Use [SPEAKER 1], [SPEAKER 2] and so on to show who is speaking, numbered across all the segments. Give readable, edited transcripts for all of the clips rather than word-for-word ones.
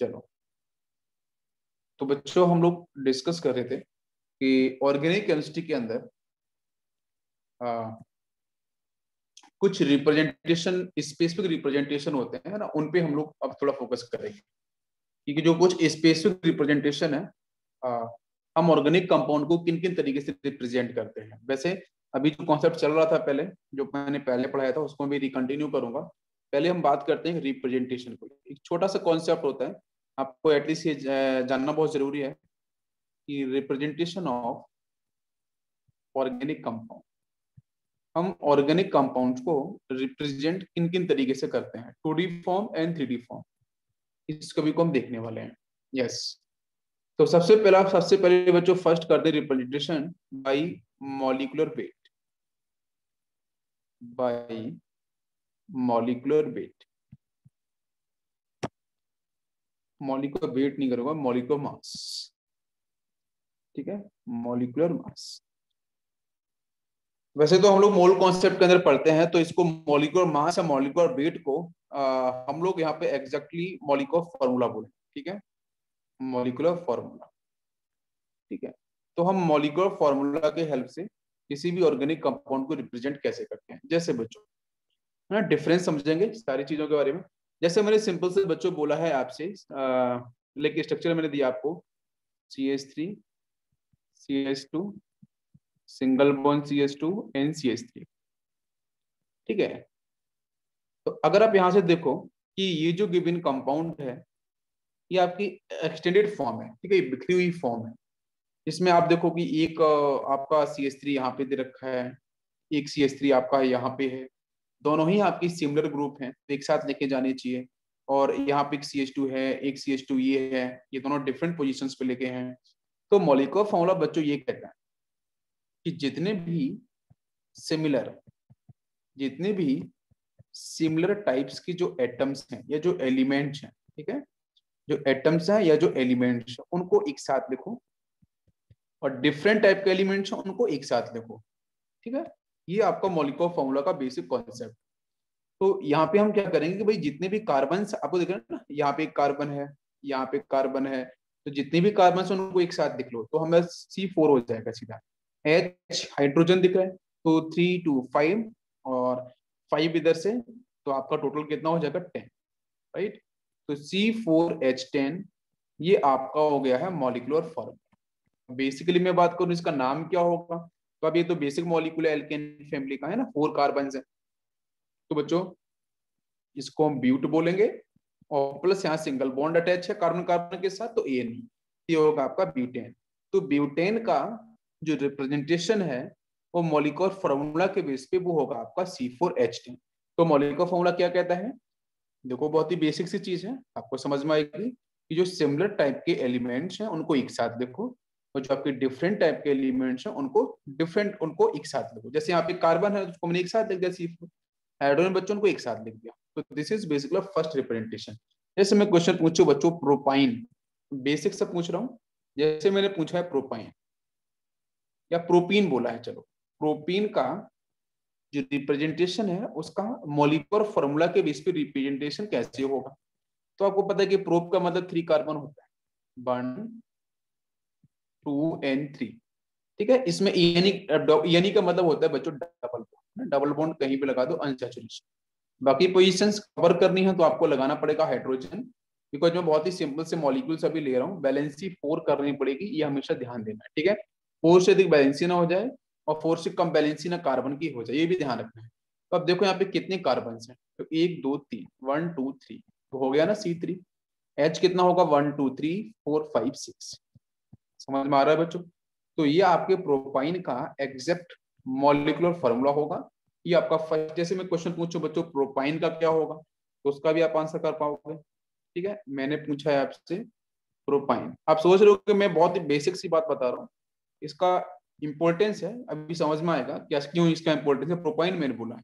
[SPEAKER 1] चलो, तो बच्चों हम लोग डिस्कस कर रहे थे कि ऑर्गेनिक केमिस्ट्री के अंदर कुछ रिप्रेजेंटेशन, स्पेसिफिक रिप्रेजेंटेशन होते हैं ना, उन पे हम लोग अब थोड़ा फोकस करेंगे, क्योंकि जो कुछ स्पेसिफिक रिप्रेजेंटेशन है, हम ऑर्गेनिक कंपाउंड को किन किन तरीके से रिप्रेजेंट करते हैं। वैसे अभी जो कॉन्सेप्ट चल रहा था पहले, जो मैंने पहले पढ़ाया था, उसको भी रिकंटिन्यू करूंगा। पहले हम बात करते हैं रिप्रेजेंटेशन को। एक छोटा सा कॉन्सेप्ट होता है, आपको एटलीस्ट ये जानना बहुत जरूरी है कि रिप्रेजेंटेशन ऑफ ऑर्गेनिक कंपाउंड, हम ऑर्गेनिक कंपाउंड्स को रिप्रेजेंट किन किन तरीके से करते हैं, 2D form and 3D form, इस कभी को हम देखने वाले हैं। यस, तो सबसे पहले बच्चों फर्स्ट कर दे representation by molecular weight, by molecular weight. Molecular weight नहीं करूंगा, मॉलिक्यूलर मास, ठीक है, मॉलिक्यूलर मास। वैसे तो हम लोग मोल कॉन्सेप्ट के अंदर पढ़ते हैं, तो इसको मॉलिक्यूलर मास या मॉलिक्यूलर वेट को हम लोग यहाँ पे एग्जैक्टली मॉलिक्यूलर फॉर्मूला बोले, ठीक है, मॉलिक्यूलर फॉर्मूला, ठीक है। तो हम मॉलिक्यूलर फॉर्मूला के हेल्प से किसी भी ऑर्गेनिक कंपाउंड को रिप्रेजेंट कैसे करते हैं। जैसे बच्चों है ना, डिफरेंस समझेंगे सारी चीजों के बारे में। जैसे मैंने सिंपल से बच्चों बोला है आपसे, लेकिन स्ट्रक्चर मैंने दिया आपको, CH3 CH2 single bond CH2 NCH3, ठीक है। तो अगर आप यहां से देखो कि ये जो गिवन कंपाउंड है, ये आपकी एक्सटेंडेड फॉर्म है, ठीक है, बिखरी हुई फॉर्म है। इसमें आप देखो कि एक आपका CH3 यहाँ पे दे रखा है, एक CH3 आपका यहाँ पे है, दोनों ही आपकी सिमिलर ग्रुप हैं, तो एक साथ लेके जाने चाहिए। और यहाँ पे एक CH2 है, एक CH2 ये है, ये दोनों डिफरेंट पोजीशंस पे लेके हैं। तो मॉलिक्यूलर फॉर्मूला बच्चों ये कहता है कि जितने भी सिमिलर टाइप्स की जो एटम्स हैं या जो एलिमेंट्स हैं, ठीक है, जो एटम्स हैं या जो एलिमेंट्स हैं, उनको एक साथ लिखो, और डिफरेंट टाइप के एलिमेंट्स हैं उनको एक साथ लिखो, ठीक है। ये आपका मॉलिक्यूलर फॉर्मूला का बेसिक कॉन्सेप्ट। तो यहाँ पे हम क्या करेंगे कि भाई जितने भी कार्बन, आपको दिख रहा है ना, यहाँ पे एक कार्बन है, यहाँ पे कार्बन है, तो जितने भी कार्बन है उनको एक साथ लिख लो, तो हमें C4 हो जाएगा सीधा। H हाइड्रोजन दिख रहा है, तो 3 2 5, और 5 इधर से, तो आपका टोटल कितना हो जाएगा 10, राइट। तो C4H10 ये आपका हो गया है मॉलिक्यूलर फॉर्मूला। बेसिकली मैं बात करूं इसका नाम क्या होगा, तो अब ये तो बेसिक मॉलिक्यूल एल्केन फैमिली का है ना, 4 कार्बन है, तो बच्चों इसको हम ब्यूट बोलेंगे, और प्लस यहाँ सिंगल बॉन्ड अटैच है कार्बन कार्बन के साथ, तो AN, ये होगा आपका ब्यूटेन। तो ब्यूटेन का जो रिप्रेजेंटेशन है वो मॉलिक्यूलर फॉर्मूला के बेस पे वो होगा आपका C4H10। तो मॉलिक्यूलर फॉर्मूला क्या कहता है, देखो बहुत ही बेसिक सी चीज है, आपको समझ में आएगी कि जो सिमिलर टाइप के एलिमेंट्स हैं उनको एक साथ लिखो, और जो आपके डिफरेंट टाइप के एलिमेंट्स हैं उनको एक साथ लिखो। जैसे यहाँ पे कार्बन है, उसको मैंने एक साथ लिख दिया C4, हाइड्रोजन बच्चों को एक साथ लिख दिया। तो this is basically first representation. जैसे मैं क्वेश्चन पूछूं बच्चों प्रोपाइन, बेसिक से पूछ रहा हूँ, जैसे मैंने पूछा है प्रोपाइन या प्रोपीन बोला है, चलो प्रोपीन का जो रिप्रेजेंटेशन है उसका मॉलिक्यूलर फॉर्मूला के बेस पे रिप्रेजेंटेशन कैसे होगा। तो आपको पता है कि प्रोप का मतलब 3 कार्बन होता है, 1 2 and 3, ठीक है। इसमें ENE का मतलब होता है बच्चों डबल बॉन्ड, डबल बॉन्ड कहीं पे लगा दो अनसैचुरेशन। बाकी पोजीशंस कवर करनी है तो आपको लगाना पड़ेगा हाइड्रोजन, बिकॉज मैं बहुत ही सिंपल से मॉलिक्यूल्स अभी ले रहा हूँ, बैलेंसी 4 करनी पड़ेगी, ये हमेशा ध्यान देना है, ठीक है। 4 से अधिक बैलेंसी ना हो जाए और 4 से कम बैलेंसी ना कार्बन की हो जाए, ये भी ध्यान रखना है। तो अब देखो यहाँ पे कितने कार्बन हैं, तो 1 2 3, 1 2 3, तो हो गया ना C3। H कितना होगा, 1 2 3 4 5 6, समझ में आ रहा है बच्चों। तो ये आपके प्रोपाइन का एग्जैक्ट मॉलिक्यूलर फॉर्मूला होगा। ये आपका फर्स्ट, जैसे मैं क्वेश्चन पूछूं बच्चों प्रोपाइन का क्या होगा, तो उसका भी आप आंसर कर पाओगे, ठीक है। मैंने पूछा है आपसे प्रोपाइन, आप सोच रहे हो कि मैं बहुत ही बेसिक सी बात बता रहा हूँ, इसका इंपॉर्टेंस है, अभी समझ में आएगा क्या क्यों इसका इंपॉर्टेंस है। प्रोपाइन मैंने बोला है,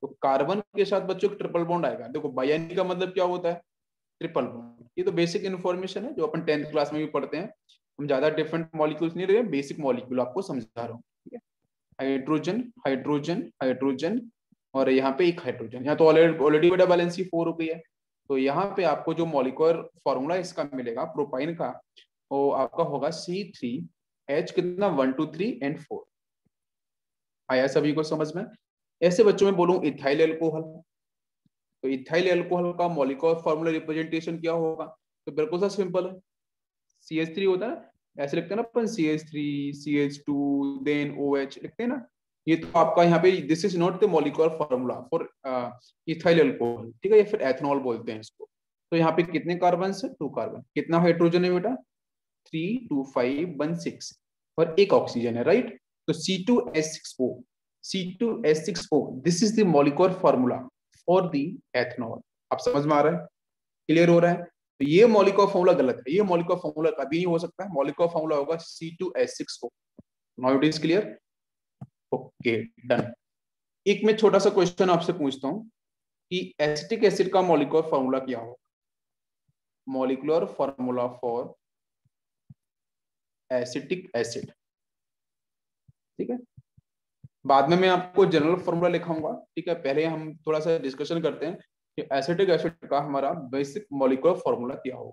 [SPEAKER 1] तो कार्बन के साथ बच्चों ट्रिपल बॉन्ड आएगा। देखो बायनी का मतलब क्या होता है, ट्रिपल बॉन्ड। ये तो बेसिक इन्फॉर्मेशन है जो अपन 10th क्लास में भी पढ़ते हैं, हम ज्यादा डिफरेंट मॉलिक्यूल्स नहीं रहे, बेसिक मॉलिक्यूल आपको समझा रहा हूँ, ठीक है। हाइड्रोजन हाइड्रोजन हाइड्रोजन, और यहाँ पे एक हाइड्रोजन, यहाँ तो ऑलरेडी बेटा बैलेंसी 4 हो गई है, तो यहाँ पे आपको जो मॉलिक्यूलर फॉर्मूला इसका मिलेगा प्रोपाइन का, वो आपका होगा C3H कितना 1 2 3 and 4। आया सभी को समझ में? ऐसे बच्चों में बोलूं इथाइल एल्कोहल, तो इथाइल एल्कोहल का मॉलिक्यूलर फॉर्मूला रिप्रेजेंटेशन क्या होगा? तो बिल्कुल सा सिंपल है, CH3 होता है ना, ऐसे लिखते हैं ना अपन, CH3 CH2 देन OH लिखते हैं ना। ये तो आपका यहाँ पे this is not the molecular formula for ethyl alcohol, ठीक है, या फिर एथनॉल बोलते हैं इसको। तो यहाँ पे कितने कार्बन है? 2 कार्बन। कितना हाइड्रोजन है बेटा? 3 2 5 1 6 और एक ऑक्सीजन है, राइट। तो C2H6O, C2H6O, this is the molecular formula for the ethanol. आप समझ में आ रहा है? क्लियर हो रहा है? तो ये मॉलिक्यूलर फॉर्मूला गलत है, ये मॉलिक्यूलर फॉर्मूला कभी नहीं हो सकता है। मॉलिक्यूलर फॉर्मूला होगा C2H6O। Now it is clear? Okay done. एक मैं छोटा सा क्वेश्चन आपसे पूछता हूँ कि एसिटिक एसिड का मॉलिक्यूलर फॉर्मूला क्या होगा? Molecular formula for acetic acid, ठीक है। बाद में मैं आपको जनरल फॉर्मूला लिखाऊंगा, ठीक है। पहले हम थोड़ा सा डिस्कशन करते हैं कि एसिटिक एसिड का हमारा बेसिक मॉलिक्यूलर फॉर्मूला क्या होगा।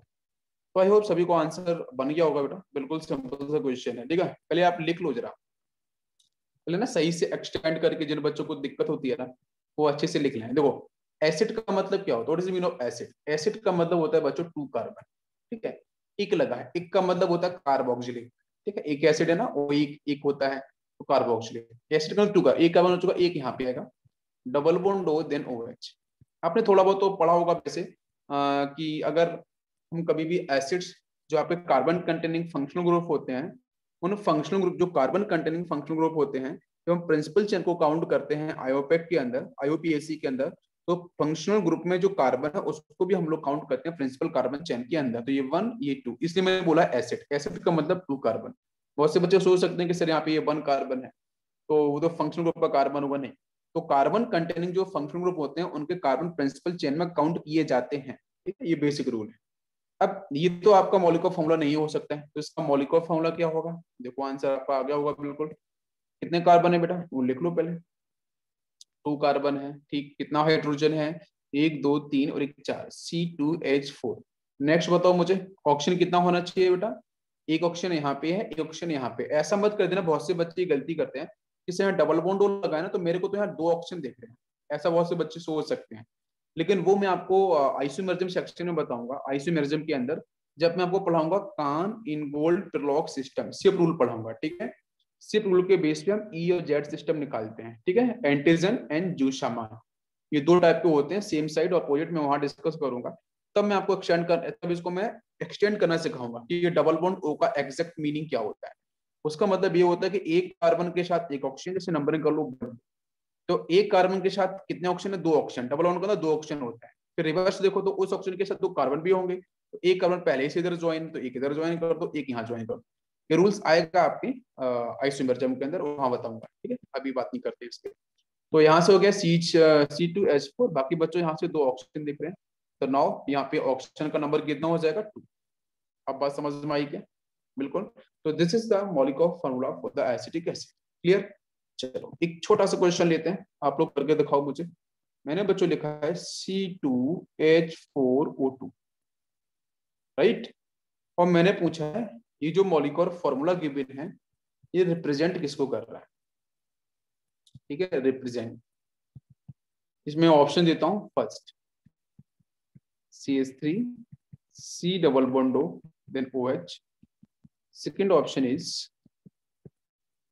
[SPEAKER 1] तो आई होप सभी को आंसर बन गया होगा बेटा, बिल्कुल सिंपल सा क्वेश्चन है, ठीक है। पहले आप लिख लो जरा, पहले ना सही से एक्सटेंड करके, जिन बच्चों को दिक्कत होती है ना वो अच्छे से लिख लें। देखो एसिड का मतलब क्या होता है? What is the meaning of acid? Acid का मतलब होता है बच्चों 2 कार्बन, ठीक है। एक लगा है, एक का मतलब होता है कार्बोक्सिलिक, ठीक है। एक एसिड है ना, वो एक होता है तो कार्बोक्सिलिक। एसिड का 2 का एक कार्बन हो चुका, एक यहाँ पे आएगा, double bond O then OH। आपने थोड़ा बहुत तो पढ़ा होगा वैसे कि अगर हम कभी भी एसिड्स जो आपके कार्बन कंटेनिंग फंक्शनल ग्रुप होते हैं, उन फंक्शनल ग्रुप जो कार्बन कंटेनिंग फंक्शनल ग्रुप होते हैं, जब हम प्रिंसिपल चेन को काउंट करते हैं आयोपेक के अंदर, IUPAC के अंदर, तो फंक्शनल ग्रुप में जो कार्बन है उसको भी हम लोग काउंट करते हैं प्रिंसिपल कार्बन चेन के अंदर। तो ये 1 ये 2, इसलिए मैंने बोला एसिड। एसिड का मतलब 2 कार्बन। बहुत से बच्चे सोच सकते हैं कि सर यहाँ पे ये 1 कार्बन है तो वो तो फंक्शनल ग्रुप का कार्बन होगा, नहीं। तो कार्बन कंटेनिंग जो फंक्शनल ग्रुप होते हैं उनके कार्बन प्रिंसिपल चेन में काउंट किए जाते हैं, ठीक है। ये बेसिक रूल है। अब ये तो आपका मॉलिक्यूलर फॉर्मूला नहीं हो सकता है, तो इसका मॉलिक्यूलर फॉर्मूला क्या होगा? देखो आंसर आपका आ गया होगा बिल्कुल। कितने कार्बन है बेटा? वो लिख लो पहले। 2 कार्बन है, ठीक। कितना हाइड्रोजन है? 1 2 3 और 1 4, C2H4। नेक्स्ट बताओ मुझे, ऑक्सीजन कितना होना चाहिए बेटा? एक ऑक्सीजन यहाँ पे है, एक ऑक्सीजन यहाँ पे। ऐसा मत कर देना, बहुत से बच्चे गलती करते हैं, जैसे यहाँ डबल बॉन्ड लगा है ना, तो मेरे को तो यहाँ 2 ऑक्सीजन देख रहे हैं, ऐसा बहुत से बच्चे सोच सकते हैं। लेकिन वो मैं आपको आइसोमेरिज्म सेक्शन में बताऊंगा। आइसोमेरिज्म के अंदर जब मैं आपको पढ़ाऊंगा कान इनगोल्ड पिरलॉग सिस्टम, सिप रूल पढ़ाऊंगा, ठीक है। सिप रूल के बेस पे हम ई और जेड सिस्टम निकालते हैं, ठीक है। एंटीजन एंड जूशामा, ये 2 टाइप के होते हैं, सेम साइड अपोजिट, में वहां डिस्कस करूंगा। तब मैं आपको तब इसको मैं एक्सटेंड करना सिखाऊंगा कि ये डबल बॉन्ड O का एग्जैक्ट मीनिंग क्या होता है। उसका मतलब ये होता है कि एक कार्बन के साथ एक ऑक्सीजन, जैसे नंबरिंग कर लो, तो एक कार्बन के साथ कितने ऑक्सीजन है? 2 ऑक्सीजन। डबल बॉन्ड का ना 2 ऑक्सीजन होता है। फिर रिवर्स देखो तो उस ऑक्सीजन के साथ 2 कार्बन भी होंगे, तो एक कार्बन पहले से इधर ज्वाइन, तो एक इधर ज्वाइन कर दो, एक यहाँ ज्वाइन कर दो। ये रूल्स आएगा आपके आइसोमेरिज्म के अंदर, वहां बताऊंगा, ठीक है। अभी बात नहीं करते इसके। तो यहाँ से हो गया C2H4। बाकी बच्चों यहाँ से 2 ऑक्सीजन दिख रहे हैं, तो नाउ यहाँ पे ऑक्सीजन का नंबर कितना हो जाएगा? 2। अब बात समझ में आई क्या? बिल्कुल। तो this is the molecular formula for the acetic acid. Clear? चलो एक छोटा सा क्वेश्चन लेते हैं, आप लोग करके दिखाओ मुझे। मैंने बच्चों लिखा है C2H4O2, राइट। और मैंने पूछा है ये जो मॉलिक्यूलर फॉर्मूला गिवन है ये रिप्रेजेंट किसको कर रहा है? ठीक है, रिप्रेजेंट। इसमें ऑप्शन देता हूं। First CH3 C double bond O then OH। Second option is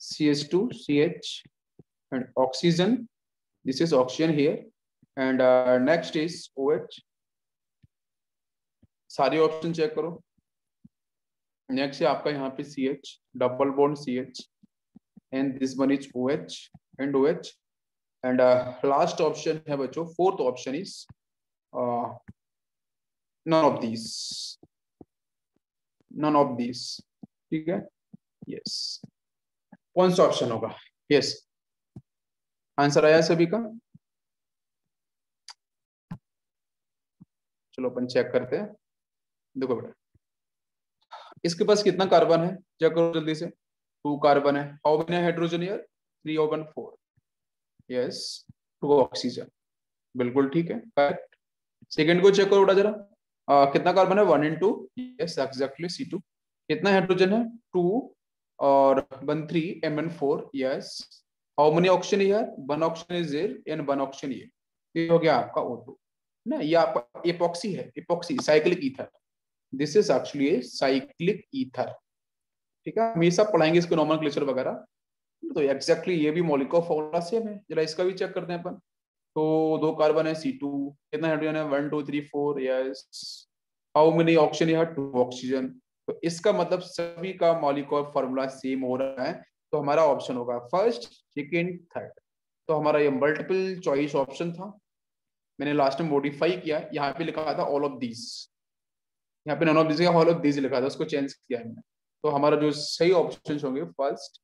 [SPEAKER 1] CH2 CH and oxygen, this is oxygen here, and next is OH। सारे ऑप्शन चेक करो। नेक्स्ट है आपका यहाँ पे CH double bond CH and this one is OH and OH and last option है बच्चों, fourth option is none of this, none of this, ठीक है। यस, कौन सा ऑप्शन होगा? यस, आंसर आया सभी का? चलो अपन चेक करते हैं। देखो बेटा इसके पास कितना कार्बन है, चेक करो जल्दी से। 2 कार्बन है। How many hydrogen here? 3 और 1 4। यस, 2 ऑक्सीजन, बिल्कुल ठीक है, करेक्ट। सेकंड को चेक करो बेटा जरा, कितना कार्बन है 1 and 2, यस एग्जैक्टली C2। कितना हाइड्रोजन है 2 और 1 3 Mn4, yes. How many oxygen here, 1 oxygen is there and 1 oxygen here, ये हो गया आपका O2 ना। ये आपका एपॉक्सी है, epoxy cyclic ether, this is actually a cyclic ether. ठीक है, हमेशा पढ़ाएंगे इसको नोमेनक्लेचर वगैरह। तो एग्जैक्टली ये भी मॉलिक्यूलर फॉर्मूला सेम है, जरा इसका भी चेक करते हैं अपन। तो 2 कार्बन है C2, कितना हाइड्रोजन है 1 2 3 4, यस। हाउ मेनी ऑक्सीजन, यहाँ 2 ऑक्सीजन। तो इसका मतलब सभी का मॉलिक्यूलर फॉर्मूला सेम हो रहा है, तो हमारा ऑप्शन होगा फर्स्ट सेकंड थर्ड। तो हमारा ये मल्टीपल चॉइस ऑप्शन था, मैंने लास्ट में मॉडिफाई किया, यहाँ पे लिखा था ऑल ऑफ दीज, यहाँ पे नॉन ऑफ दीज या ऑल ऑफ दीज लिखा था, उसको चेंज किया है मैंने। तो हमारा जो सही ऑप्शन होंगे first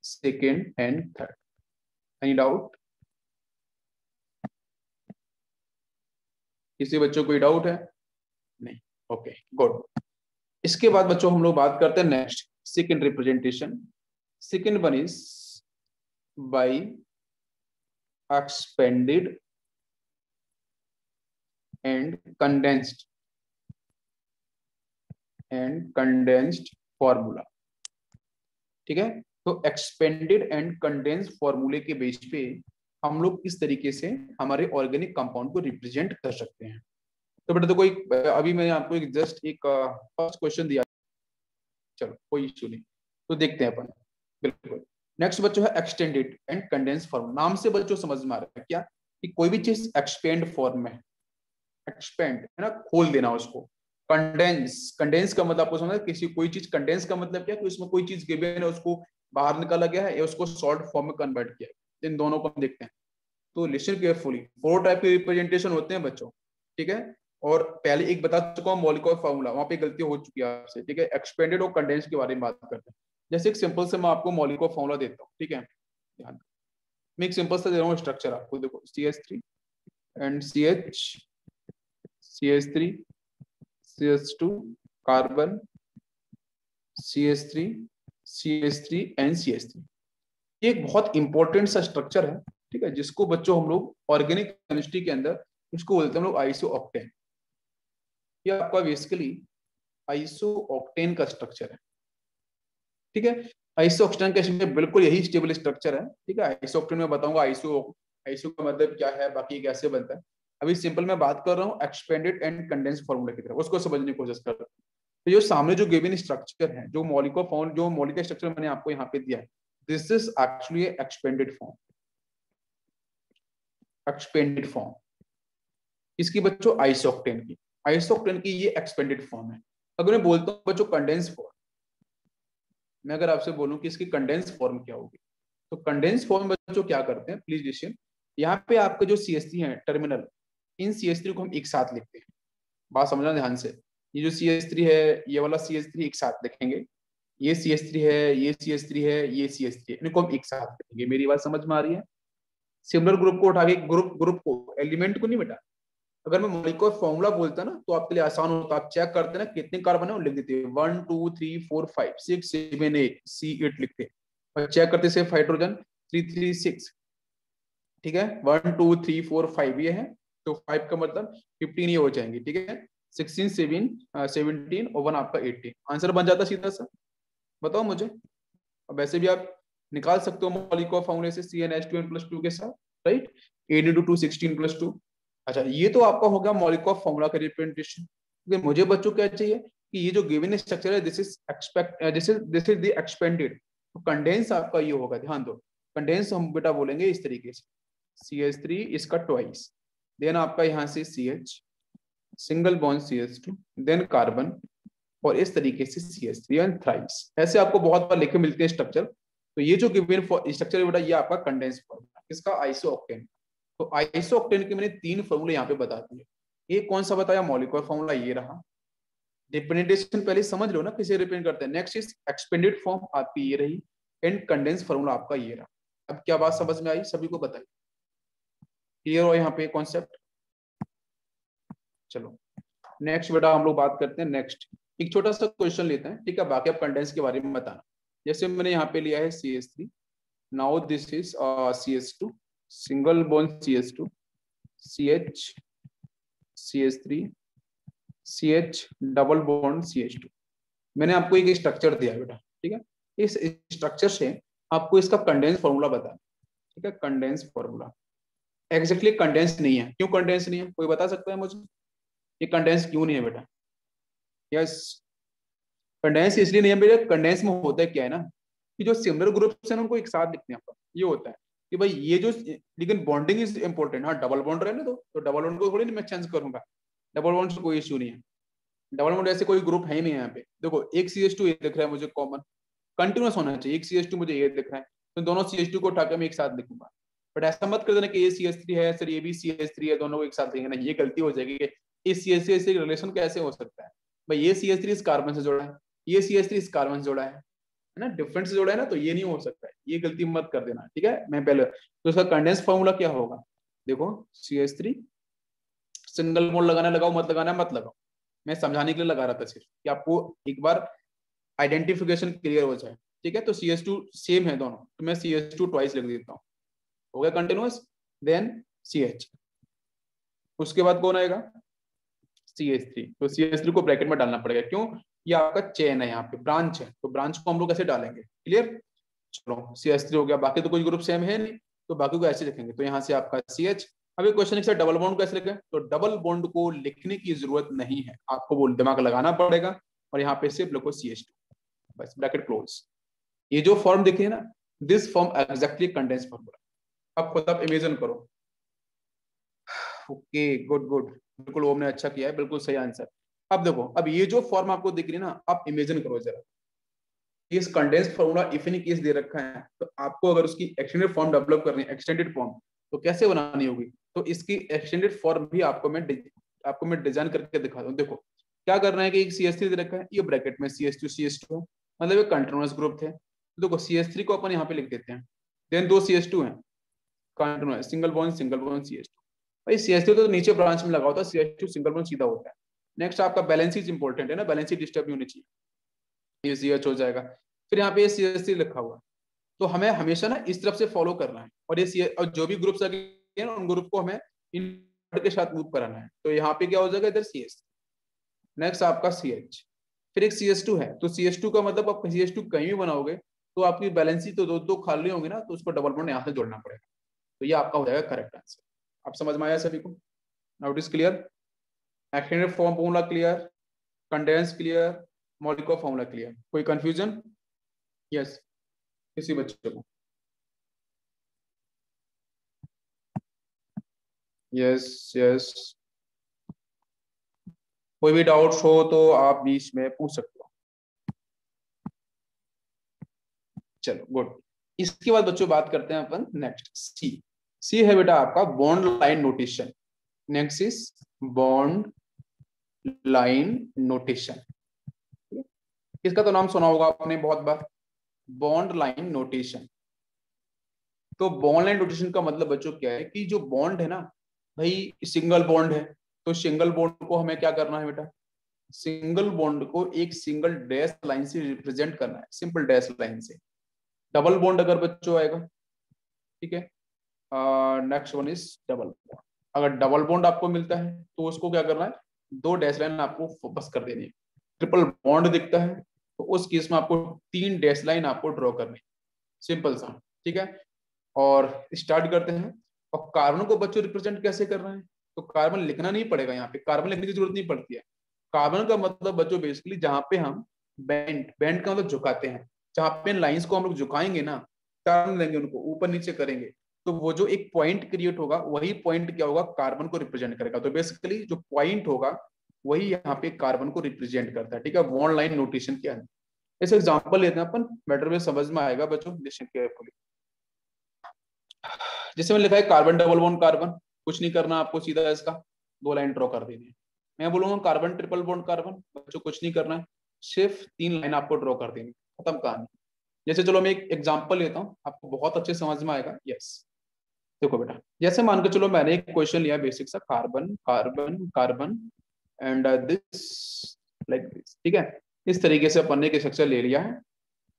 [SPEAKER 1] second and third. Any doubt, किसी बच्चों को डाउट है? नहीं, ओके गुड। इसके बाद बच्चों हम लोग बात करते हैं next second representation. Second one is by expanded and condensed formula. ठीक है, तो एक्सपेंडेड एंड कंडेंस्ड फॉर्मूले के बेस पे हम लोग इस तरीके से हमारे ऑर्गेनिक कंपाउंड को रिप्रेजेंट कर सकते हैं। तो बेटा देखो, अभी मैंने आपको एक जस्ट एक फर्स्ट क्वेश्चन दिया, चलो कोई इश्यू नहीं, तो देखते हैं अपन। बिल्कुल, नेक्स्ट बच्चों है एक्सटेंडेड एंड कंडेंस फॉर्म। नाम से बच्चों समझ में आ रहा है क्या कि कोई भी चीज एक्सपेंड फॉर्म में, एक्सपेंड है ना, खोल देना उसको। कंडेंस, कंडेंस का मतलब आपको समझ, किसी कोई चीज कंडेंस का मतलब क्या कि उसमें कोई चीज गिवन है, उसको बाहर निकाला गया है या उसको शॉर्ट फॉर्म में कन्वर्ट किया है। इन दोनों को हम देखते हैं। तो लिसन केयरफुली, 4 टाइप के रिप्रेजेंटेशन होते हैं बच्चों। ठीक है, और पहले एक बता चुका हूँ मॉलिक्यूलर फार्मूला, वहां पे गलती हो चुकी है आपसे। ठीक है, एक्सपेंडेड और कंडेंस के बारे में बात करते हैं। जैसे एक सिंपल से मैं आपको मॉलिक्यूलर फार्मूला देता हूँ। ठीक है, ध्यान, मैं एक सिंपल सा दे रहा हूँ स्ट्रक्चर आपको, देखो CH3 and CH3 CH2 carbon CH3 CH3 and CH3। ये एक बहुत इंपॉर्टेंट सा स्ट्रक्चर है। ठीक है, जिसको बच्चों हम लोग ऑर्गेनिक केमिस्ट्री के अंदर इसको बोलते हैं हम लोग आइसो ऑक्टेन। ये आपका बेसिकली आइसो ऑक्टेन का स्ट्रक्चर है। ठीक है, आइसो ऑक्टेन का स्ट्रक्चर बिल्कुल यही स्टेबल स्ट्रक्चर है। ठीक है, आइसो ऑक्टेन में बताऊंगा आइसो, आइसो का मतलब क्या है, बाकी कैसे बनता है। अभी सिंपल मैं बात कर रहा हूँ एक्सपेंडेड एंड कंडेंस फॉर्मूला की तरफ, उसको समझने की कोशिश कर रहा हूँ। तो जो सामने जो गिवन स्ट्रक्चर है, जो मॉलिक्यूलर फॉर्म, जो मॉलिक्यूलर स्ट्रक्चर मैंने आपको यहाँ पे दिया है, this is actually expanded form. Expanded form इसकी बच्चों आइसोक्टेन की, आइसोक्टेन की ये एक्सपेंडेड फॉर्म है। अगर मैं बोलता हूँ बच्चों कंडेंस फॉर्म, मैं अगर आपसे बोलूं कि इसकी कंडेंस फॉर्म क्या होगी, तो कंडेंस फॉर्म बच्चों क्या करते हैं, प्लीज लिसन। यहाँ पे आपके जो CH3 है टर्मिनल, इन CH3 को हम एक साथ लिखते हैं। बात समझना ध्यान से, ये जो CH3 है, ये वाला CH3 एक साथ लिखेंगे, ये CH3 है, ये CH3 है, ये CH3 है, इनको हम एक साथ लिखेंगे। मेरी बात समझ में आ रही है? सिमिलर ग्रुप को उठा के, ग्रुप ग्रुप को, एलिमेंट को नहीं बेटा। अगर मैं मॉलिक्यूलर फॉर्मूला बोलता ना तो आपके लिए आसान होता, आप चेक करते ना कितने कार्बन है, वो लिख देते 1 2 3 4 5 6 7 8 C8 लिखते, और चेक करते सिर्फ हाइड्रोजन 3 3 6। ठीक है, 1 2 3 4 5 ये है, तो 5 का मतलब 15 ये हो जाएंगे। ठीक है, 16 7 17 और 1 आपका 18, आंसर बन जाता सीधा सा। बताओ मुझे, अब वैसे भी आप निकाल सकते हो मॉलिक्यूलर फॉर्मूले से CnH2n+2 के साथ, राइट, 8 × 2 16+2। अच्छा, ये तो आपका हो गया मॉलिक्यूलर फॉर्मूला का रिप्रेजेंटेशन। लेकिन मुझे बच्चों क्या चाहिए कि ये जो गिवन स्ट्रक्चर है, दिस इज द एक्सपेंडेड। तो कंडेंस आपका ये होगा, ध्यान दो, कंडेंस हम बेटा बोलेंगे इस तरीके से, CH3 इसका ट्वाइस, देन आपका यहाँ से CH, single bond CH2, then carbon, और इस तरीके से CH3 एंड थ्राइस। ऐसे आपको बहुत बार लिखे मिलते हैं स्ट्रक्चर। तो ये जो गिवन स्ट्रक्चर है बेटा, ये आपका कंडेंस फॉर्मूला किसका, आइसोऑक्टेन। तो आइसोऑक्टेन के मैंने 3 फॉर्मूले यहाँ पे बता दिए। ये कौन सा बताया, मॉलिक्यूलर फॉर्मूला ये रहा। रिप्रेजेंटेशन पहले समझ लो ना किसे रिप्रेजेंट करते हैं। नेक्स्ट इज एक्सपेंडेड फॉर्म आपकी ये रही, एंड कंडेंस फॉर्मूला आपका ये रहा। अब क्या बात समझ में आई, सभी को बताइए, क्लियर हो यहाँ पे कॉन्सेप्ट? चलो नेक्स्ट बेटा हम लोग बात करते हैं। नेक्स्ट एक छोटा सा क्वेश्चन लेते हैं। ठीक है, बाकी आप कंडेंस के बारे में बताना। जैसे मैंने यहाँ पे लिया है CH3, now this is CH2, single bond CH2, CH, CH3 CH double bond CH2। मैंने आपको एक स्ट्रक्चर दिया बेटा, ठीक है। इस स्ट्रक्चर से आपको इसका कंडेंस फॉर्मूला बताना, ठीक है। कंडेंस फॉर्मूला एग्जैक्टली कंडेंस नहीं है, क्यों कंडेंस नहीं है, कोई बता सकता है मुझे ये कंडेंस क्यों नहीं है बेटा? यस, कंडेंस इसलिए नहीं है बेटा, कंडेंस में होता है क्या है ना कि जो सिमिलर ग्रुप्स हैं उनको एक साथ लिखते हैं अपन। ये होता है कि भाई ये जो, लेकिन बॉन्डिंग इज इंपॉर्टेंट। हाँ डबल बॉन्ड रहे ना तो डबल बॉन्ड को थोड़ी नहीं मैं चेंज करूंगा, डबल बॉन्ड से कोई इश्यू नहीं है। डबल बॉन्ड ऐसे कोई ग्रुप है ही नहीं यहाँ पे। देखो एक CH2 ये दिख रहा है मुझे कॉमन, कंटिन्यूस होना चाहिए। एक CH2 मुझे ये दिख रहा है, तो दोनों CH2 को उठाकर मैं एक साथ लिखूंगा। बट ऐसा मत कर देना कि ये CH3 है सर ये भी CH3 है, दोनों को एक साथ लिखेंगे ना, ये गलती हो जाएगी कि इस CH3 से रिलेशन कैसे हो सकता है। भाई ये CH3 इस कार्बन से जोड़ा है, ये CH3 इस कार्बन से जोड़ा है ना, डिफरेंट से जोड़ा है ना, तो ये नहीं हो सकता है। ये गलती मत कर देना, ठीक है। मैं पहले तो इसका कंडेंस फॉर्मूला क्या होगा, देखो CH3 सिंगल बॉन्ड लगाना लगाओ, मत लगाना मत लगाओ, मैं समझाने के लिए लगा रहा था सिर्फ कि आपको एक बार आइडेंटिफिकेशन क्लियर हो जाए, ठीक है। तो CH2 सेम है दोनों, तो मैं CH2 ट्वाइस लिख देता हूँ, हो गया कंटिन्यूअस। देन CH, उसके बाद कौन आएगा CH3। तो CH3 को ब्रैकेट में डालना पड़ेगा, क्यों, ये आपका चेन है, यहाँ पे ब्रांच है, तो ब्रांच को हम लोग कैसे डालेंगे, क्लियर। चलो CH3 हो गया, बाकी तो कोई ग्रुप सेम है नहीं, तो बाकी को ऐसे लिखेंगे। तो यहाँ से आपका CH। अभी क्वेश्चन है डबल बॉन्ड कैसे लिखें, तो डबल बॉन्ड को लिखने की जरूरत नहीं है, आपको वो दिमाग लगाना पड़ेगा, और यहाँ पे सिर्फ लिखो CH2, बस ब्रैकेट क्लोज। ये जो फॉर्म दिख रही है ना, this form exactly condense formula. अब खुद आप इमेजिन करो। ओके गुड गुड, बिल्कुल ओम ने अच्छा किया है, बिल्कुल सही आंसर। अब देखो, अब ये जो फॉर्म आपको दिख रही है ना, आप इमेजिन करो जरा, इस condense formula if in case दे रखा है, तो आपको अगर उसकी एक्सटेंडेड फॉर्म डेवलप करनी है, एक्सटेंडेड फॉर्म, तो कैसे बनानी होगी। तो इसकी एक्सटेंडेड फॉर्म भी आपको मैं डिजाइन करके दिखा दूं। देखो क्या करना है कि एक CH3 दे रखा है, ये ब्रैकेट में CH2 CH2 मतलब एक कंटिन्यूअस ग्रुप थे। तो देखो CH3 को अपन यहाँ पे लिख देते हैं, देन दो CH2 है कंटिन्यूअस, सिंगल बॉन्ड CH2। भाई CH3 तो नीचे ब्रांच में लगा होता है, CH2 सिंगल बॉन्ड सीधा होता है। नेक्स्ट आपका बैलेंस इज इंपॉर्टेंट है ना, बैलेंस डिस्टर्ब नहीं होनी चाहिए, ये CH हो जाएगा। फिर यहाँ पे CH3 लिखा हुआ, तो हमें हमेशा ना इस तरफ से फॉलो करना है, और ये और जो भी ग्रुप्स लगे हैं ना उन ग्रुप को हमें इन के साथ मूव कराना है। तो यहाँ पे क्या हो जाएगा, इधर CH, नेक्स्ट आपका CH, फिर एक CH2 है, तो CH2 का मतलब आप CH2 कहीं भी बनाओगे तो आपकी बैलेंसी तो दो दो खाली होंगे ना, तो उसको डबल बॉन्ड यहाँ से जोड़ना पड़ेगा। तो ये आपका हो जाएगा करेक्ट आंसर। आप समझ में आया सभी को, now it is clear, extended form formula clear, condense clear, molecular formula clear, कोई कंफ्यूजन? यस, किसी बच्चे को? यस यस, कोई भी डाउट हो तो आप बीच में पूछ सकते हो। चलो गुड, इसके बाद बच्चों बात करते हैं अपन नेक्स्ट सी है बेटा आपका bond line notation. Next is bond line notation. इसका तो नाम सुना होगा आपने बहुत बार, बॉन्ड लाइन नोटेशन। तो बॉन्ड लाइन नोटेशन का मतलब बच्चों क्या है कि जो बॉन्ड है ना भाई, सिंगल बॉन्ड है, तो सिंगल बॉन्ड को हमें क्या करना है बेटा, सिंगल बॉन्ड को एक सिंगल डैश लाइन से रिप्रेजेंट करना है, सिंपल डैश लाइन से। डबल बॉन्ड अगर बच्चों आएगा, ठीक है, next one is double bond. अगर डबल बॉन्ड आपको मिलता है तो उसको क्या करना है, दो डैश लाइन आपको फोकस कर देनी है। ट्रिपल बॉन्ड दिखता है तो उस केस में आपको तीन डैश लाइन आपको ड्रॉ करनी है, सिंपल सा, ठीक है। और स्टार्ट करते हैं। और कार्बन को बच्चों रिप्रेजेंट कैसे करना है, तो कार्बन लिखना नहीं पड़ेगा, यहाँ पे कार्बन लिखने की जरूरत नहीं पड़ती है। कार्बन का मतलब बच्चों बेसिकली जहाँ पे हम बेंड, बेंड का मतलब झुकाते हैं, जहाँ पे लाइंस को हम लोग झुकाएंगे ना, टर्न लेंगे उनको ऊपर नीचे करेंगे, तो वो जो एक पॉइंट क्रिएट होगा वही पॉइंट क्या होगा, कार्बन को रिप्रेजेंट करेगा। तो बेसिकली जो पॉइंट होगा वही यहाँ पे कार्बन को रिप्रेजेंट करता है, ठीक है, बॉन्ड लाइन नोटेशन के अंदर। ऐसे एग्जांपल लेते हैं अपन, बेटर में समझ में आएगा बच्चों, लिसन केयरफुली। जैसे मैंने लिखा है कार्बन डबल बॉन्ड कार्बन, कुछ नहीं करना आपको, सीधा इसका दो लाइन ड्रॉ कर देनी है। मैं बोलूंगा कार्बन ट्रिपल बॉन्ड कार्बन, बच्चों कुछ नहीं करना है, सिर्फ तीन लाइन आपको ड्रॉ कर देनी, खत्म कहानी। जैसे चलो मैं एक एग्जांपल लेता हूँ, आपको बहुत अच्छे समझ में आएगा। यस, देखो बेटा, जैसे मान के चलो मैंने एक क्वेश्चन लिया बेसिक सा, carbon carbon carbon and this like this, ठीक है। इस तरीके से अपन ने एक स्ट्रक्चर ले लिया है,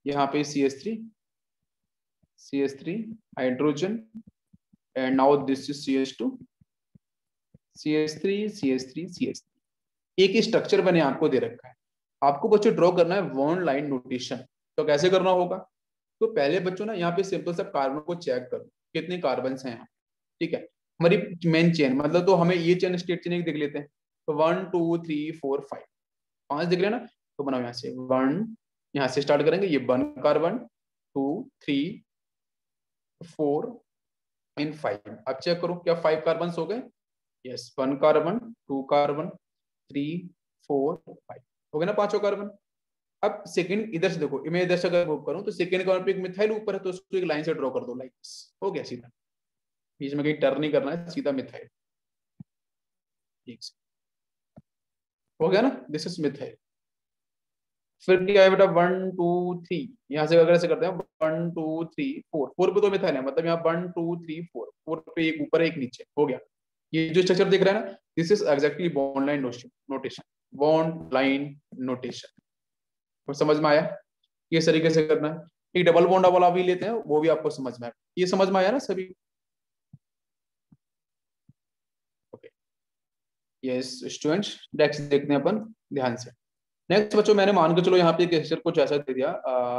[SPEAKER 1] यहाँ पे CH3 hydrogen, and now this is CH2, CH3 CH3 CH3, एक ही स्ट्रक्चर बने आपको दे रखा है। आपको बच्चों ड्रॉ करना है बॉन्ड लाइन नोटेशन। तो कैसे करना होगा? तो पहले बच्चों ना यहाँ पे सिंपल सा कार्बन को चेक करो कितने कार्बन हैं यहाँ, ठीक है। हमारी मेन चेन मतलब, तो हमें ये चेन स्टेट चेन देख लेते हैं। तो 1 2 3 4 5, 5 दिख रहे हैं ना। तो बनाओ यहाँ से 1, यहाँ से स्टार्ट करेंगे, ये 1 कार्बन, 2 3 4 एंड 5। अब चेक करो क्या 5 कार्बन हो गए? यस, 1 कार्बन, 2 कार्बन, 3 4 5, हो गए ना पांचों कार्बन। अब सेकंड इधर से देखो, मैं इधर से अगर मूव करूं तो सेकंड कार्बन पे एक मिथाइल ऊपर है, तो उसको एक लाइन से ड्रॉ कर दो, लाइक हो गया सीधा। बीच में कहीं टर्न नहीं करना है, सीधा मिथाइल, ठीक से हो गया ना, दिस इज मिथाइल। फिर क्या है बेटा 1 2 3, यहाँ से अगर ऐसे करते हैं 1 2 3 4, 4 पे तो मिथाइल है, मतलब यहाँ 1 2 3 4, 4 पे एक ऊपर एक नीचे, हो गया। ये जो स्ट्रक्चर दिख रहा है ना, this is exactly bond line notation, bond line notation. तो समझ में आया? किस तरीके से करना है। एक डबल बॉन्ड वाला भी लेते हैं, वो भी आपको समझ में आया। ये समझ में आया ना सभी? ओके, यस स्टूडेंट्स, नेक्स्ट देखते हैं अपन ध्यान से। नेक्स्ट बच्चों, मैंने मान के चलो यहाँ पे एक कुछ ऐसा दे दिया,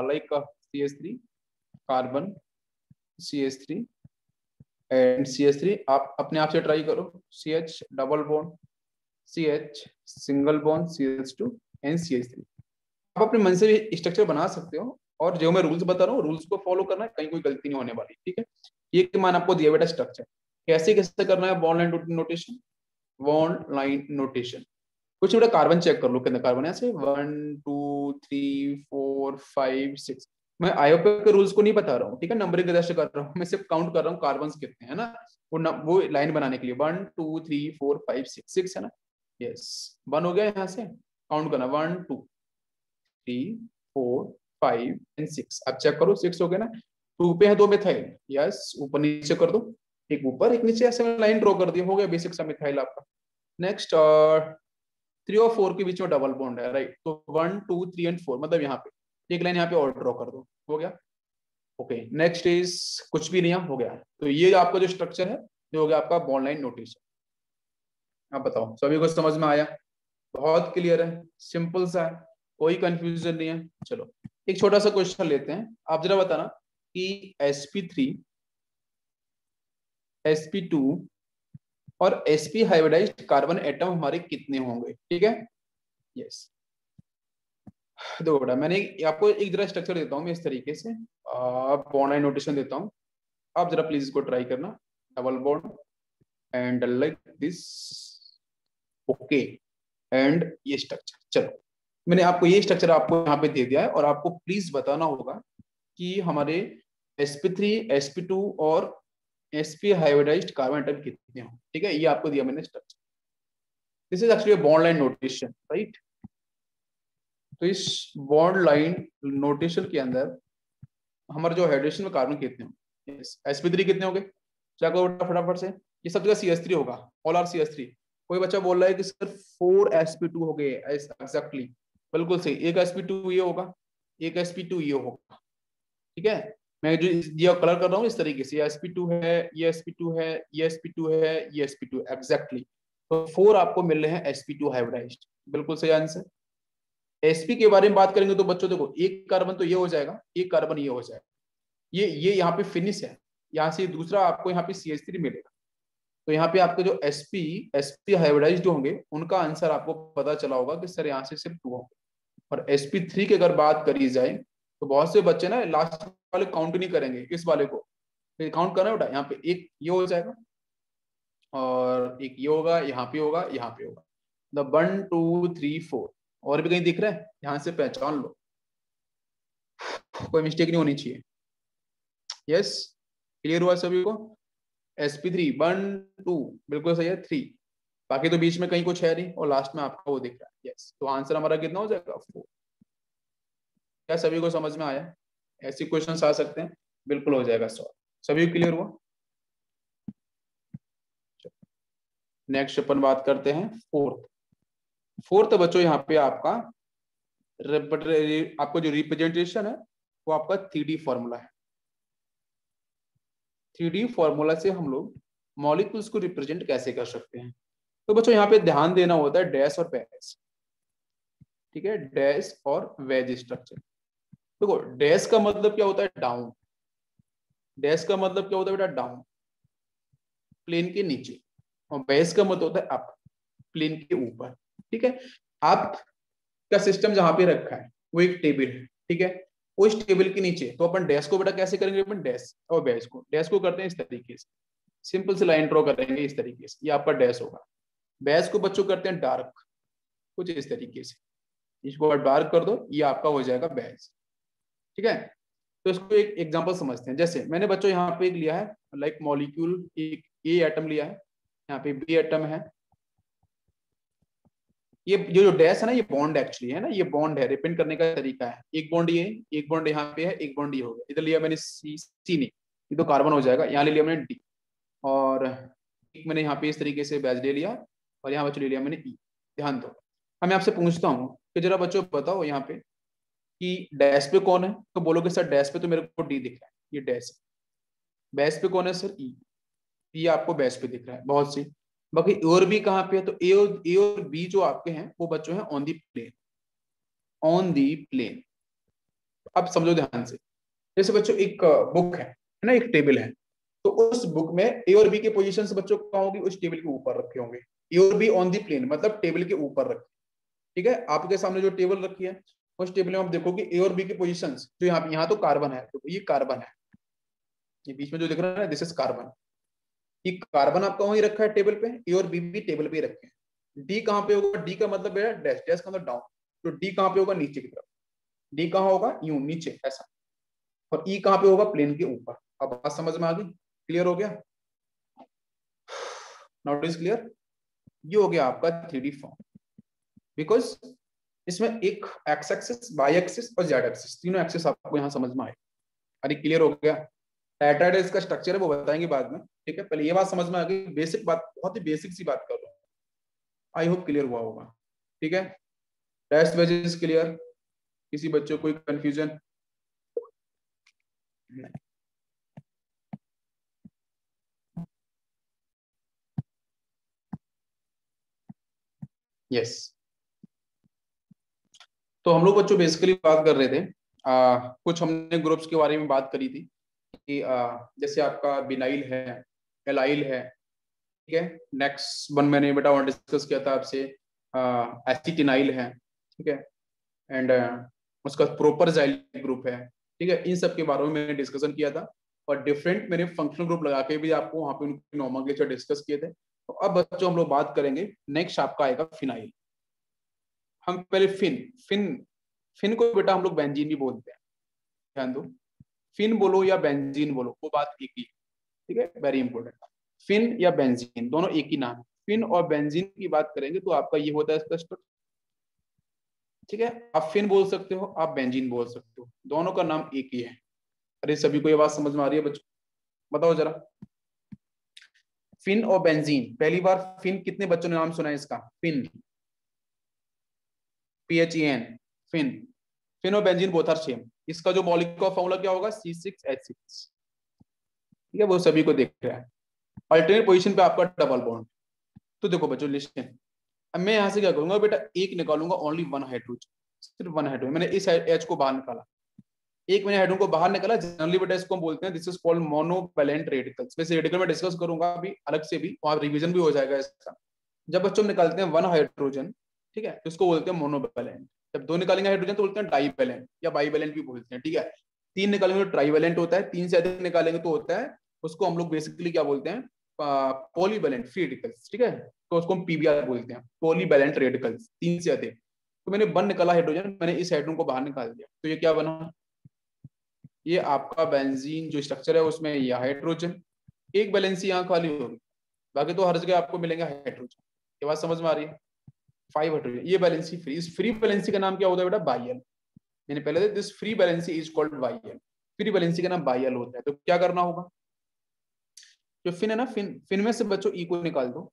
[SPEAKER 1] like CH3 carbon, CH3 and CH3। आप अपने आप से ट्राई करो, CH double bond, CH single bond, CH2 and CH3। आप अपने मन से भी स्ट्रक्चर बना सकते हो, और जो मैं रूल्स बता रहा हूँ रूल्स को फॉलो करना है, कहीं कोई गलती नहीं होने वाली, ठीक है। ये मान आपको दिया बेटा स्ट्रक्चर, कैसे कैसे करना है bond line notation, bond line notation. कुछ बेटा कार्बन चेक कर लो, कितने कार्बन है ऐसे 1 2 3 4 5 6। मैं आईओपी के रूल्स को नहीं बता रहा हूँ, ठीक है, नंबरिंग के दृष्टि कर रहा हूँ, मैं सिर्फ काउंट कर रहा हूँ कार्बन कितने हैं ना, वो लाइन बनाने के लिए 1 2 3 4 5 6, 6 है ना। यस, 1 हो गया, यहाँ से काउंट करना 1 2 3 4 5 एंड 6। अब चेक करो 6 हो गया ना। 2 पे है 2 मिथाइल, यस ऊपर नीचे कर दो, एक ऊपर एक नीचे, ऐसे लाइन ड्रॉ कर दिया, हो गया बेसिक सा मिथाइल आपका। नेक्स्ट 3 और 4 के बीच में डबल बॉन्ड है, राइट। तो 1 2 3 एंड 4, मतलब यहाँ पे एक लाइन यहाँ पे और ड्रॉ कर दो, हो गया। ओके, नेक्स्ट इज कुछ भी नहीं है, हो गया। तो ये आपका जो स्ट्रक्चर है, ये हो गया आपका बॉन्ड लाइन नोटेशन। आप बताओ सभी को समझ में आया? बहुत क्लियर है, सिंपल सा है, कोई कंफ्यूजन नहीं है। चलो एक छोटा सा क्वेश्चन लेते हैं, आप जरा बताना कि sp3 sp2 और sp हाइब्रिडाइज्ड कार्बन एटम हमारे कितने होंगे, ठीक है। यस, देखो बेटा, मैंने आपको एक जरा स्ट्रक्चर देता हूँ मैं इस तरीके से, बॉन्ड लाइन नोटेशन देता हूँ, आप जरा प्लीज इसको ट्राई करना। Double bond and like this, okay, and ये स्ट्रक्चर। चलो मैंने आपको ये स्ट्रक्चर आपको यहाँ पे दे दिया है, और आपको प्लीज बताना होगा कि हमारे sp3 sp2 और sp हाइब्रिडाइज्ड कार्बन एटम कितने हो, ठीक है। ये आपको दिया मैंने structure, this is actually bond line notation, right. तो इस बॉन्ड लाइन नोटेशन के अंदर हमारे जो हाइड्रेशन में कार्बन कितने हो, sp3 कितने हो गए, क्या करो फटाफट से। ये सब जगह CH3 होगा, ऑल आर CH3। कोई बच्चा बोल रहा है कि सर 4 sp2 हो गए, एग्जैक्टली बिल्कुल सही, एक sp2 ये होगा, एक sp2 ये होगा, ठीक है। मैं जो ये कलर कर रहा हूँ इस तरीके से, ये sp2 है, ये sp2 है, ये sp2 है, ये sp2 एग्जैक्टली। तो 4 आपको मिल रहे हैं sp2 हाइब्रिडाइज्ड, बिल्कुल सही आंसर। sp के बारे में बात करेंगे तो बच्चों देखो, एक कार्बन तो ये हो जाएगा, एक कार्बन ये हो जाएगा, ये यहाँ पे फिनिश है, यहाँ से दूसरा आपको यहाँ पे CH3 मिलेगा। तो यहाँ पे आपके जो sp हाइब्रिडाइज्ड होंगे उनका आंसर आपको पता चला होगा कि सर यहाँ से सिर्फ 2 होंगे। और sp3 की अगर बात करी जाए तो बहुत से बच्चे ना लास्ट वाले काउंट नहीं करेंगे, इस वाले को काउंट करना है बेटा, यहाँ पे एक ये हो जाएगा और एक ये होगा, यहाँ पे होगा, यहाँ पे होगा, द 1 2 3 4। और भी कहीं दिख रहा है, यहाँ से पहचान लो, कोई मिस्टेक नहीं होनी चाहिए। यस, क्लियर हुआ सभी को? sp3 1 2 बिल्कुल सही है, 3, बाकी तो बीच में कहीं कुछ है नहीं, और लास्ट में आपका वो दिख रहा है। यस, तो आंसर हमारा कितना हो जाएगा 4। क्या सभी को समझ में आया? ऐसे क्वेश्चंस आ सकते हैं, बिल्कुल हो जाएगा सॉल्व। सभी क्लियर हुआ? नेक्स्ट अपन बात करते हैं फोर्थ। फोर्थ बच्चों यहाँ पे आपका आपको जो रिप्रेजेंटेशन है वो आपका 3D फॉर्मूला है। 3D फॉर्मूला से हम लोग मॉलिक्यूल्स को रिप्रेजेंट कैसे कर सकते हैं, तो बच्चों यहाँ पे ध्यान देना होता है डैश और वेज, ठीक है, डैश और वेज स्ट्रक्चर। देखो डैश का मतलब क्या होता है, डाउन। डैश का मतलब क्या होता है बेटा, डाउन, प्लेन के नीचे। और बेस का मतलब होता है अप, प्लेन के ऊपर। ठीक है, आप का सिस्टम जहां पे रखा है वो एक टेबल है, ठीक है, उस टेबल के नीचे तो अपन डैश को बेटा कैसे करेंगे, अपन डैश और डैश को करते हैं इस तरीके से, सिंपल से लाइन ड्रॉ करेंगे इस तरीके से, ये आपका डैश होगा। बैच को बच्चों करते हैं डार्क, कुछ इस तरीके से, इसको डार्क कर दो, ये आपका हो जाएगा बैच। ठीक है, तो इसको एक एग्जांपल समझते हैं। जैसे मैंने बच्चों यहाँ पे एक लिया है, लाइक मॉलिक्यूल, एक ए एटम लिया है, यहाँ पे बी एटम है। ये जो डैश है ना, ये बॉन्ड एक्चुअली है ना, ये बॉन्ड है, रिपेंड करने का तरीका है। एक बॉन्ड ये, एक बॉन्ड यहाँ पे है, एक बॉन्ड ये हो गया। इधर लिया मैंने सी नहीं, ये तो कार्बन हो जाएगा। यहाँ ले लिया मैंने डी, और एक मैंने यहाँ पे इस तरीके से बैच ले लिया, और यहाँ बच्चों ले लिया मैंने ई। ध्यान दो, अब मैं आपसे पूछता हूँ कि जरा बच्चों बताओ यहाँ पे कि डैश पे कौन है, तो बोलोगे सर डैश पे तो मेरे को डी दिख रहा है, ये डैश है। बैच पे कौन है सर, ई, ये आपको बैच पे दिख रहा है, बहुत सी। बाकी ए और बी कहाँ पे है, तो ए और बी जो आपके हैं वो बच्चों हैं on the plane, on the plane. अब समझो ध्यान से, जैसे बच्चों एक बुक है ना, एक टेबल है, तो उस बुक में ए और बी के पोजीशंस बच्चों कहाँ होंगी, उस टेबल के ऊपर रखे होंगे। ए और बी ऑन दी प्लेन मतलब टेबल के ऊपर रखे। ठीक है, आपके सामने जो टेबल रखी है, उस टेबल में आप देखोगे ए और बी के पोजीशंस, जो यहाँ तो कार्बन है, तो ये कार्बन है, ये बीच में जो दिख रहा है दिस इज कार्बन। ये कार्बन आपका वहीं रखा है टेबल पे, ए और बी भी टेबल पे ही रखे हैं। डी कहाँ पे होगा, डी का मतलब है डैश, डैश का मतलब डाउन, तो डी कहाँ पे होगा, नीचे की तरफ। डी कहाँ होगा, यूं नीचे ऐसा। और ई कहाँ पे होगा, प्लेन के ऊपर। अब बात समझ में आ गई, क्लियर हो गया, नाउ इट इज क्लियर। ये हो गया आपका 3D फॉर्म, बिकॉज इसमें एक एक्स एक्सिस, वाई एक्सिस और जेड एक्सिस, तीनों एक्सिस आपको यहाँ समझ में आए। अरे क्लियर हो गया। टेट्राहेड्रल इसका स्ट्रक्चर है वो बताएंगे बाद में, ठीक है, पहले ये बात समझ में आ गई, बेसिक बात, बहुत ही बेसिक सी बात कर रहा हूँ, आई होप क्लियर हुआ होगा। ठीक है, टेस्ट वेजेस क्लियर, किसी बच्चों को कोई कंफ्यूजन? यस, तो हम लोग बच्चों बेसिकली बात कर रहे थे, कुछ हमने ग्रुप्स के बारे में बात करी थी कि जैसे आपका बिनाइल है, एलाइल है, ठीक है। नेक्स्ट वन मैंने बेटा और डिस्कस किया था आपसे, एसिटिनाइल है, ठीक है, एंड उसका प्रोपर जाइलिक ग्रुप है, ठीक है। इन सब के बारे में मैंने डिस्कशन किया था, और डिफरेंट मैंने फंक्शनल ग्रुप लगा के भी आपको वहां पे उनके नोमेनक्लेचर डिस्कस किए थे। तो अब बच्चों हम लोग बात करेंगे, नेक्स्ट आपका आएगा फिनाइल। हम पहले फिन फिन फिन को बेटा हम लोग बेंजीन भी बोलते हैं, ध्यान दो, फिन बोलो या बेंजीन बोलो वो बात एक ही, ठीक है, वेरी इंपॉर्टेंट। फिन या बेंजीन दोनों एक ही नाम है। फिन और बेंजीन की बात करेंगे तो आपका ये होता है इसका स्ट्रक्चर, ठीक है। आप फिन बोल सकते हो, आप बेंजीन बोल सकते हो, दोनों का नाम एक ही है। अरे सभी को ये बात समझ में आ रही है बच्चों, बताओ जरा। फिन और बेंजीन, पहली बार फिन कितने बच्चों ने नाम सुना है इसका, फिन, PHEN, फिन। फिन और बेंजीन बोथ आर सेम। इसका जो मॉलिक्यूलर फॉर्मूला क्या होगा, C6H6, ठीक है, वो सभी को देख रहा है। अल्टरनेट पोजीशन पे आपका डबल बॉन्ड। तो देखो बच्चों लिस्टन, अब मैं यहाँ से क्या करूंगा बेटा, एक निकालूंगा, ओनली वन हाइड्रोजन, सिर्फ वन हाइड्रोजन। मैंने इस H को बाहर निकाला, एक मैंने हाइड्रोजन को बाहर निकाला। जनरली बेटा इसको हम बोलते हैं, this is called monovalent radicals. वैसे रेडिकल में डिस्कस करूंगा अभी अलग से भी, वहां रिवीजन भी हो जाएगा इसका। जब बच्चों निकालते हैं वन हाइड्रोजन, ठीक है, तो इसको बोलते हैं मोनोवैलेंट। जब दो निकालेंगे हाइड्रोजन तो बोलते हैं डाईवैलेंट या बाईवैलेंट भी बोलते हैं, ठीक है। तीन निकालेंगे तो ट्राईवैलेंट होता है, तीन से अधिक निकालेंगे तो होता है, उसको हम लोग बेसिकली क्या बोलते हैं, पॉलीवैलेंट फ्री रेडिकल्स, ठीक है। तो उसको हम PBR बोलते हैं, पॉलीवैलेंट रेडिकल्स, तीन से अधिक। तो मैंने वन निकाला हाइड्रोजन, मैंने इस हाइड्रोजन को बाहर निकाल दिया, तो ये क्या बना, ये आपका बेंजीन जो स्ट्रक्चर है उसमें ये हाइड्रोजन, एक वैलेंसी यहाँ खाली होगी, बाकी तो हर जगह आपको मिलेंगे हाइड्रोजन। ये बात समझ में आ रही है, 5 हाइड्रोजन, ये वैलेंसी फ्री। इस फ्री वैलेंसी का नाम क्या होता है बेटा, बाइयल। मैंने पहले this free valency is called बाइयल, फ्री वैलेंसी का नाम बाइयल होता है। तो क्या करना होगा, जो फिन है ना, फिन फिन में से बच्चों ई को निकाल दो,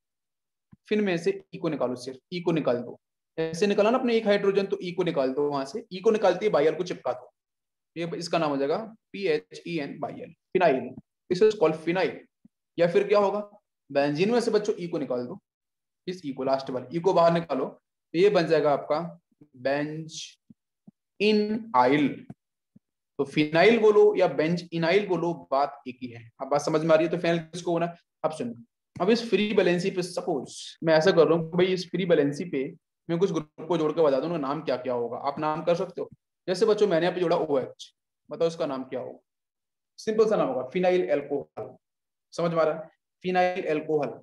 [SPEAKER 1] फिन में से ई को निकालो, सिर्फ ई को निकाल दो। ऐसे निकाला ना अपने एक हाइड्रोजन, तो ई को निकाल दो, वहां से ई को निकालती है बाइयल को चिपका दो, ये इसका नाम हो जाएगा PHEN, बाइयल, phenyl. This is called phenyl. या फिर क्या होगा, बेंजीन में से बच्चों ई को निकाल दो, इस ई को, लास्ट वाले ई को बाहर निकालो तो ये बन जाएगा आपका बेंज इन आइल। तो फिनाइल बोलो या बेंज इनाइल बोलो, बात एक ही है। अब बात समझ में आ रही है? तो फिनाइल किसको होना है? अब सुनो, अब इस फ्री बैलेंसी पे सपोज मैं ऐसा कर रहा हूँ भाई, इस फ्री बैलेंसी पे मैं कुछ ग्रुप को जोड़ के बता दूं नाम क्या क्या होगा, आप नाम कर सकते हो। जैसे बच्चों मैंने यहाँ पे जोड़ा OH, बताओ इसका नाम क्या होगा? सिंपल सा नाम होगा फिनाइल एल्कोहल। समझ में आ रहा है? Phenyl alcohol.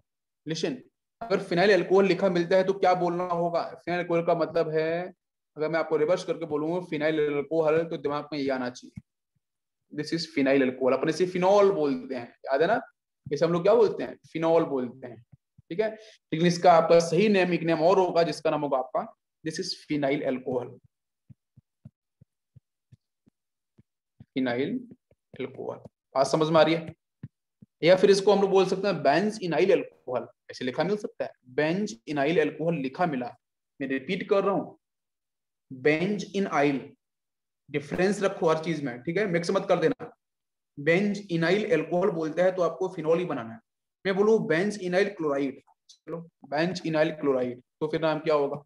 [SPEAKER 1] लिसन, अगर फिनाइल एल्कोहल लिखा मिलता है तो क्या बोलना होगा? फिनाइल एल्कोहल का मतलब है, अगर मैं आपको रिवर्स करके बोलूंगा फिनाइल एल्कोहल, तो दिमाग में ये आना चाहिए, दिस इज फिनाइल अल्कोहल। अपने से फिनॉल बोलते हैं, याद है ना? इसे हम लोग क्या बोलते हैं? फिनॉल बोलते हैं, ठीक है। लेकिन इसका आपका सही नेम, एक नेम और होगा जिसका नाम होगा आपका this is phenyl alcohol. Phenyl alcohol, बात समझ में आ रही है? या फिर इसको हम लोग बोल सकते हैं बेंज इनाइल अल्कोहल, ऐसे लिखा मिल सकता है, बेंज इनाइल अल्कोहल लिखा मिला। मैं रिपीट कर रहा हूं, बेंज इन आइल, डिफरेंस रखो हर चीज में, ठीक है, मिक्स मत कर देना। बेंज इनाइल एल्कोहल बोलता है तो आपको फिनॉल ही बनाना है। मैं बोलूं बेंज इनाइल क्लोराइड, चलो बेंज इनाइल क्लोराइड, तो फिर नाम क्या होगा?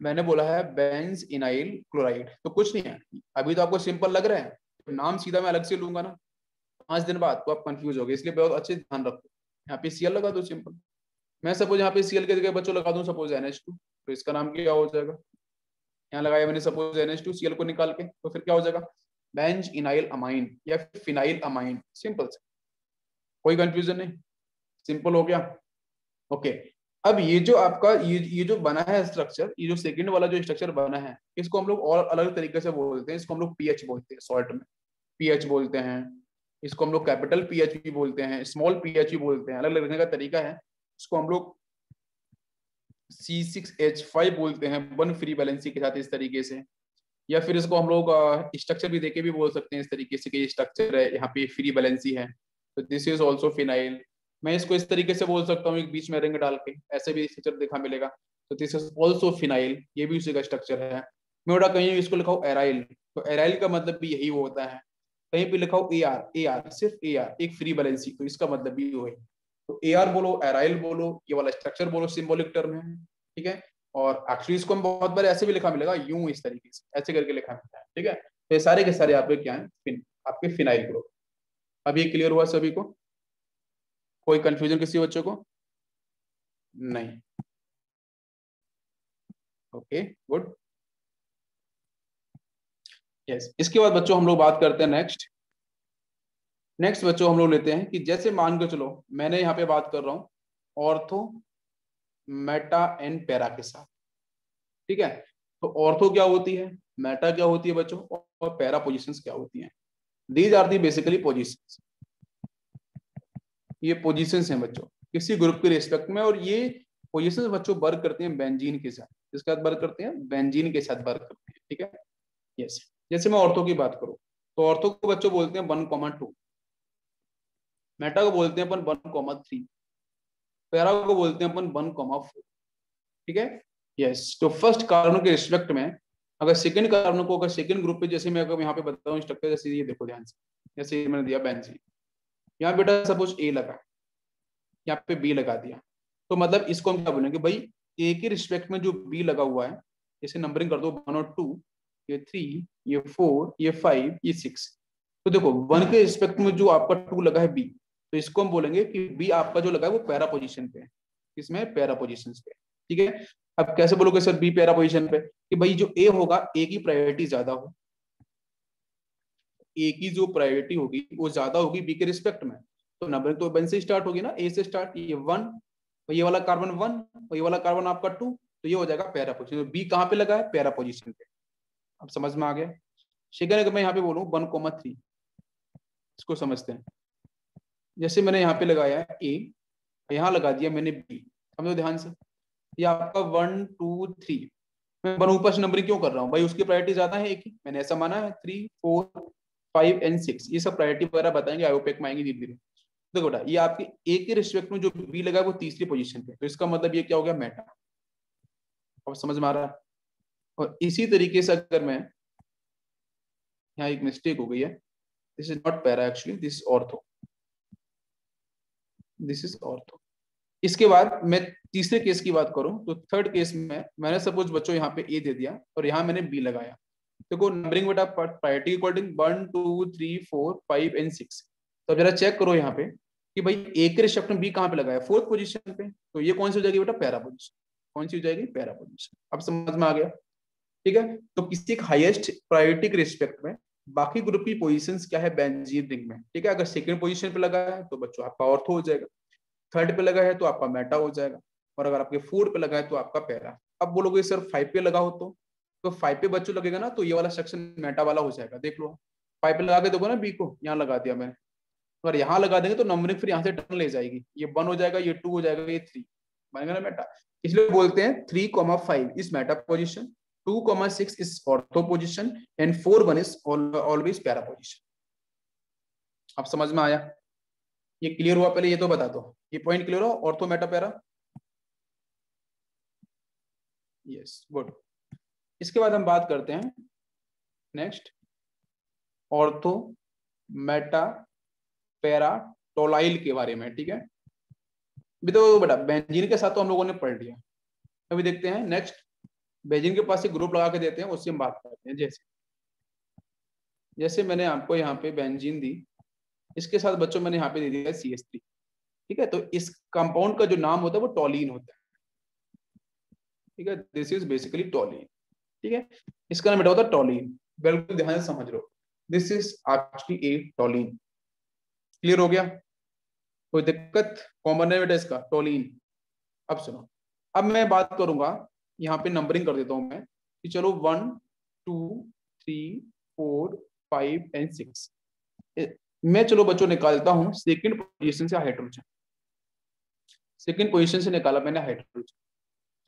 [SPEAKER 1] मैंने बोला है बेंज इनाइल क्लोराइड, तो कुछ नहीं है। अभी तो आपको सिंपल लग रहा है, तो नाम सीधा मैं अलग से लूंगा ना 5 दिन बाद, तो आप कंफ्यूज हो गए, इसलिए बहुत अच्छे ध्यान रखो। यहाँ पे Cl लगा दो सिंपल। मैं सपोज यहाँ पे Cl के जगह बच्चों लगा दूं सपोज NH2, तो इसका नाम क्या हो जाएगा? यहाँ लगाया मैंने सपोज NH2, Cl को निकाल के, तो फिर क्या हो जाएगा? बेंज इनाइल अमाइन या फिनाइल अमाइन, सिंपल से, कोई कंफ्यूजन नहीं, सिंपल हो गया। ओके, अब ये जो आपका ये जो बना है स्ट्रक्चर, ये जो सेकंड वाला जो स्ट्रक्चर बना है, इसको हम लोग और अलग तरीके से बोलते हैं। इसको हम लोग पीएच बोलते हैं, शॉर्ट में पीएच बोलते हैं। इसको हम लोग कैपिटल पीएच भी बोलते हैं, स्मॉल पीएच भी बोलते हैं, अलग अलग लिखने का तरीका है। इसको हम लोग C6H5 बोलते हैं, वन फ्री बैलेंसी के साथ, इस तरीके से। या फिर इसको हम लोग स्ट्रक्चर भी देके भी बोल सकते हैं इस तरीके से कि ये स्ट्रक्चर है, यहाँ पे फ्री बैलेंसी है, तो दिस इज ऑल्सो फिनाइल। मैं इसको इस तरीके से बोल सकता हूँ, एक बीच में रिंग डाल के, ऐसे भी स्ट्रक्चर देखा मिलेगा, तो दिस इज ऑल्सो फिनाइल, ये भी उसी का स्ट्रक्चर है। मैं उड़ा कहीं इसको लिखा हूँ एराइल, तो एराइल का मतलब भी यही होता है। कहीं पे लिखा हूँ AR, सिर्फ AR, एक फ्री बैलेंसी, तो इसका मतलब भी वही। तो AR बोलो, एराइल बोलो, ये वाला स्ट्रक्चर बोलो, सिंबॉलिक टर्म है, ठीक है। और एक्चुअली इसको हम बहुत बार ऐसे भी लिखा मिलेगा, यूं इस तरीके से ऐसे करके लिखा मिलता है, ठीक है। तो ये सारे के सारे आपके क्या है? आपके फिनाइल ग्रुप। अब ये क्लियर हुआ सभी को? कोई कंफ्यूजन किसी बच्चों को? नहीं? Okay, good. यस, इसके बाद बच्चों हम लोग बात करते हैं नेक्स्ट। नेक्स्ट बच्चों हम लोग लेते हैं कि जैसे मान के चलो मैंने यहाँ पे बात कर रहा हूँ ऑर्थो, मेटा एंड पैरा के साथ, ठीक है। तो ऑर्थो क्या होती है, मेटा क्या होती है बच्चों, और पैरा पोजीशंस क्या होती हैं? These are the basically positions, ये पोजीशंस हैं बच्चों किसी ग्रुप के रिस्पेक्ट में। और ये पोजीशंस बच्चों वर्क करते हैं बेंजीन के साथ, किसके साथ वर्क करते हैं? बेंजीन के साथ वर्क करते हैं, ठीक है। यस, जैसे मैं ऑर्थो की बात करूं, तो ऑर्थो को बच्चों बोलते हैं 1,2, मेटा को बोलते हैं अपन 1,3, पैरा को बोलते हैं अपन 1,4, ठीक है। यस, तो फर्स्ट कार्बन के रिस्पेक्ट में अगर सेकंड कार्बन को, अगर सेकंड ग्रुप पे, जैसे मैं अगर यहाँ पे बताऊं स्ट्रक्चर, जैसे ये देखो ध्यान से, जैसे ये मैंने दिया बेंजीन, यहाँ बेटा सपोज A लगा, यहाँ पे B लगा दिया, तो मतलब इसको हम क्या बोलेंगे भाई? A के रिस्पेक्ट में जो B लगा हुआ है, इसे नंबरिंग कर दो 1 और 2, ये 3, ये 4, ये 5, ये 6। तो देखो 1 के रिस्पेक्ट में जो आपका 2 लगा है B, तो इसको हम बोलेंगे कि B आपका जो लगा है वो पैरा पोजीशन पे है, इसमें पैरा पोजीशन पे, ठीक है। अब कैसे बोलोगे सर B पैरा पोजीशन पे? कि भाई जो A होगा, A की प्रायोरिटी ज्यादा हो, ए की जो प्रायोरिटी होगी वो ज्यादा होगी बी के रिस्पेक्ट में, तो नंबरिंग तो वन से स्टार्ट होगी ना, ए से स्टार्ट, ये 1, तो ये वाला कार्बन 1, और ये वाला कार्बन आपका 2, तो ये हो जाएगा पैरा पोजीशन। तो बी कहाँ पे लगा है? पैरा पोजीशन पे। अब समझ में आ गया? सेकंड अगर मैं यहाँ पे बोलूँ 1,3, इसको समझते हैं। जैसे मैंने यहाँ पे लगाया है ए, यहाँ लगा दिया मैंने बी, समझो ध्यान से, ये आपका 1, 2, 3। मैं वन ऊपर से नंबरिंग क्यों कर रहा हूँ भाई? उसकी प्रायोरिटी ज्यादा है, एक ही मैंने ऐसा माना है। 3, 4, 5 एंड 6, ये सब प्रायोरिटी वगैरह बताएंगे, आयोपेक में आएंगे धीरे धीरे। देखो बेटा, ये आपके ए के रिस्पेक्ट में जो बी लगा है वो तीसरी पोजीशन पे, तो इसका मतलब ये क्या हो गया? मेटा। अब समझ में आ रहा है? और इसी तरीके से अगर मैं, यहाँ एक मिस्टेक हो गई है, this is not para actually, this is ortho, this is ortho, इसके बाद मैं तीसरे केस की बात करूं तो थर्ड केस में मैंने सपोज बच्चों यहाँ पे ए दे दिया और यहाँ मैंने बी लगाया। देखो नंबरिंग बेटा प्रायोरिटी अकॉर्डिंग 1 2 3 4 5 एंड 6। तो जरा चेक करो यहाँ पे कि भाई ए के रिस्पेक्ट में बी कहाँ पे लगाया, फोर्थ पोजीशन पे। तो ये कौन सी हो जाएगी बेटा, पैरा पोजीशन। कौन सी हो जाएगी, पैरा पोजीशन। अब समझ में आ गया, ठीक है। तो किसी हाईएस्ट प्रायोरिटी के रिस्पेक्ट में बाकी ग्रुप की पोजीशंस क्या है बेंजीन रिंग में, ठीक है। अगर सेकंड पोजीशन पे लगा है तो बच्चों आपका ऑर्थो हो जाएगा, थर्ड पे लगा है तो आपका मेटा हो जाएगा, और अगर आपके फोर्थ पे लगा है तो आपका पैरा। अब बोलोगे सर 5 पे लगा हो तो 5 पे बच्चों लगेगा ना, तो ये वाला सेक्शन मेटा वाला हो जाएगा। देख लो 5 पे लगा के देखो ना, बी को यहाँ लगा दिया मैंने। अगर यहाँ लगा देंगे तो नंबरिंग फिर यहाँ से टर्न ले जाएगी, ये 1 हो जाएगा, ये 2 हो जाएगा, ये 3 बनेगा ना मेटा। इसलिए बोलते हैं 3,5 is Meta position, 2,6 is ortho position and 4,1 is always para position. अब समझ में आया, ये क्लियर हुआ? पहले ये तो बता दो, ये पॉइंट क्लियर हो, ortho Meta para? Yes, good. इसके बाद हम बात करते हैं नेक्स्ट ऑर्थो मेटा पैरा टोलाइल के बारे में, ठीक है। अभी तो बेटा बेंजीन के साथ तो हम लोगों ने पढ़ लिया, अभी देखते हैं नेक्स्ट बेंजीन के पास एक ग्रुप लगा के देते हैं, उससे हम बात करते हैं। जैसे जैसे मैंने आपको यहाँ पे बेंजीन दी, इसके साथ बच्चों मैंने यहाँ पे दे दिया CH3, ठीक है। तो इस कंपाउंड का जो नाम होता है वो टोलिन होता है, ठीक है। दिस इज बेसिकली टोलिन, ठीक है। इसका नाम बेटा होता है टोलिन, बिल्कुल ध्यान से समझ लो। This is actually a toluene. Clear हो गया? कोई दिक्कत? कॉमन है बेटा इसका टोलिन। अब सुनो, अब मैं बात करूंगा, यहाँ पे नंबरिंग कर देता हूं मैं कि चलो 1 2 3 4 5 एंड 6। मैं चलो बच्चों निकालता हूं सेकंड पोजीशन से हाइड्रोजन। सेकंड पोजीशन से निकाला मैंने हाइड्रोजन,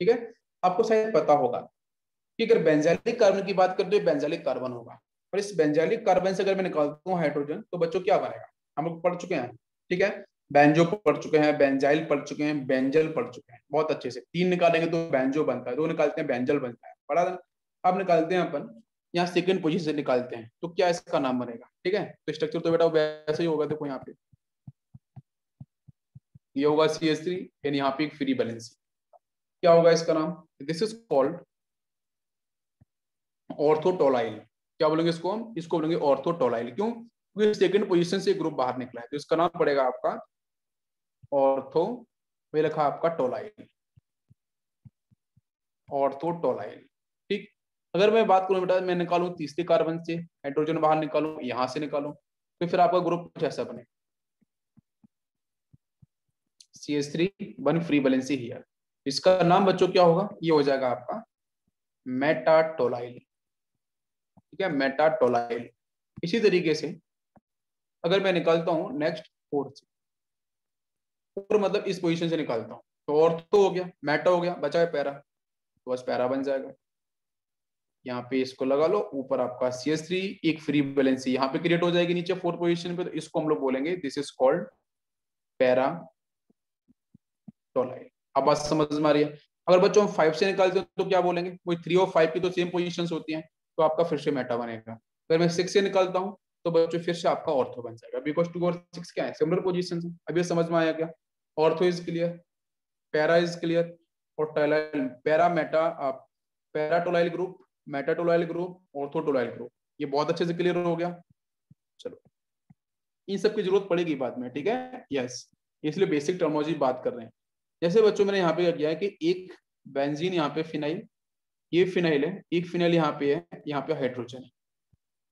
[SPEAKER 1] ठीक है। आपको शायद पता होगा कि अगर बेंजाइलिक कार्बन की बात करते हो बेंजाइलिक कार्बन होगा, और इस बेंजाइलिक कार्बन से अगर मैं निकालता हूँ हाइड्रोजन तो बच्चों क्या बनेगा, हम लोग पढ़ चुके हैं, ठीक है। बेंजो पढ़ चुके हैं, बेंजाइल पढ़ चुके हैं, बेंजल पढ़ चुके हैं बहुत अच्छे से। 3 निकालेंगे तो बेंजो बनता है, 2 निकालते हैं बेंजल बनता है, पढ़ा था। अब निकालते हैं अपन यहाँ सेकंड पोजीशन से निकालते हैं तो क्या इसका नाम बनेगा, ठीक है। तो स्ट्रक्चर तो बेटा वैसे ही होगा, देखो यहाँ पे ये होगा CH3 यानी यहाँ पे एक फ्री बैलेंस। क्या होगा इसका नाम, दिस इज कॉल्ड ऑर्थोटोलाइल। क्या बोलेंगे इसको हम, इसको बोलेंगे ऑर्थोटोलाइल। क्यों? क्योंकि सेकंड पोजीशन से ग्रुप बाहर निकला है, तो इसका नाम पड़ेगा आपका ऑर्थो, वे लिखा आपका टोलाइल, ऑर्थोटोलाइल, ठीक। अगर मैं बात करूं बेटा, मैं निकालूं तीसरे कार्बन से हाइड्रोजन बाहर निकालूं, यहां से निकालूं, तो फिर आपका ग्रुप कुछ ऐसा बने CH3 1 फ्री वैलेंसी हियर। इसका नाम बच्चों क्या होगा, ये हो जाएगा आपका मेटाटोलाइल, ठीक है, मेटाटोलाइल। इसी तरीके से अगर मैं निकालता हूं नेक्स्ट फोर्थ, और मतलब इस पोजीशन से निकालता हूं तो ऑर्थो हो गया, मेटा हो गया, बचा है पैरा, तो बस पैरा बन जाएगा। यहाँ पे इसको लगा लो, ऊपर आपका CH3 एक फ्री वैलेंसी यहाँ पे क्रिएट हो जाएगी नीचे फोर्थ पोजीशन पे, तो इसको हम लोग बोलेंगे दिस इज कॉल्ड पैरा टोलाइल। अब बात समझ में आ रही है? अगर बच्चों हम 5 से निकालते हैं तो क्या बोलेंगे, कोई 3 और 5 की तो सेम पोजीशंस होती हैं, तो आपका फिर से मेटा बनेगा। अगर मैं 6 से निकालता हूँ तो बच्चों फिर से आपका ऑर्थो बन जाएगा, बिकॉज 2 और 6 क्या है, सिमिलर पोजीशंस हैं। अब ये समझ में आया क्या? Ortho is clear, para is clear, और tolyl, para meta, paratolyl group, metatolyl group, orthotolyl group, ये बहुत अच्छे से क्लियर हो गया। चलो, इन सब की जरूरत पड़ेगी बाद में, ठीक है। यस, इसलिए बेसिक टर्मोलॉजी बात कर रहे हैं। जैसे बच्चों मैंने यहाँ पे क्या किया है कि एक बेंजीन यहाँ पे फिनाइल, ये फिनाइल है, एक फिनाइल यहाँ पे है, यहाँ पे हाइड्रोजन है,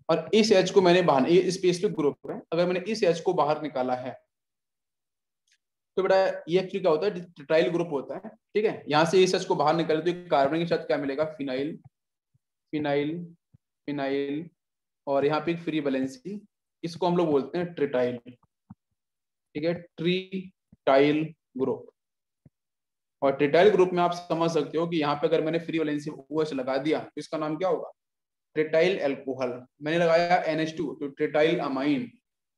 [SPEAKER 1] और इस H को मैंने बाहर, ये स्पेसिफिक ग्रुप है, अगर मैंने इस H को बाहर निकाला है तो बेटा ये एक्चुअली क्या होता है, ट्राइल ग्रुप होता है, ठीक है। यहाँ से इस H को बाहर निकाले तो कार्बन के साथ क्या मिलेगा, फिनाइल, फिनाइल, फिनाइल, और यहाँ पे एक फ्री वैलेंसी, इसको हम लोग बोलते हैं ट्रिटाइल, ठीक है, ट्रीटाइल ग्रुप। और ट्रिटाइल ग्रुप में आप समझ सकते हो कि यहाँ पे अगर मैंने फ्री वैलेंसी OH लगा दिया तो इसका नाम क्या होगा, ट्रिटाइल एल्कोहल। मैंने लगाया NH2 तो ट्रिटाइल अमाइन,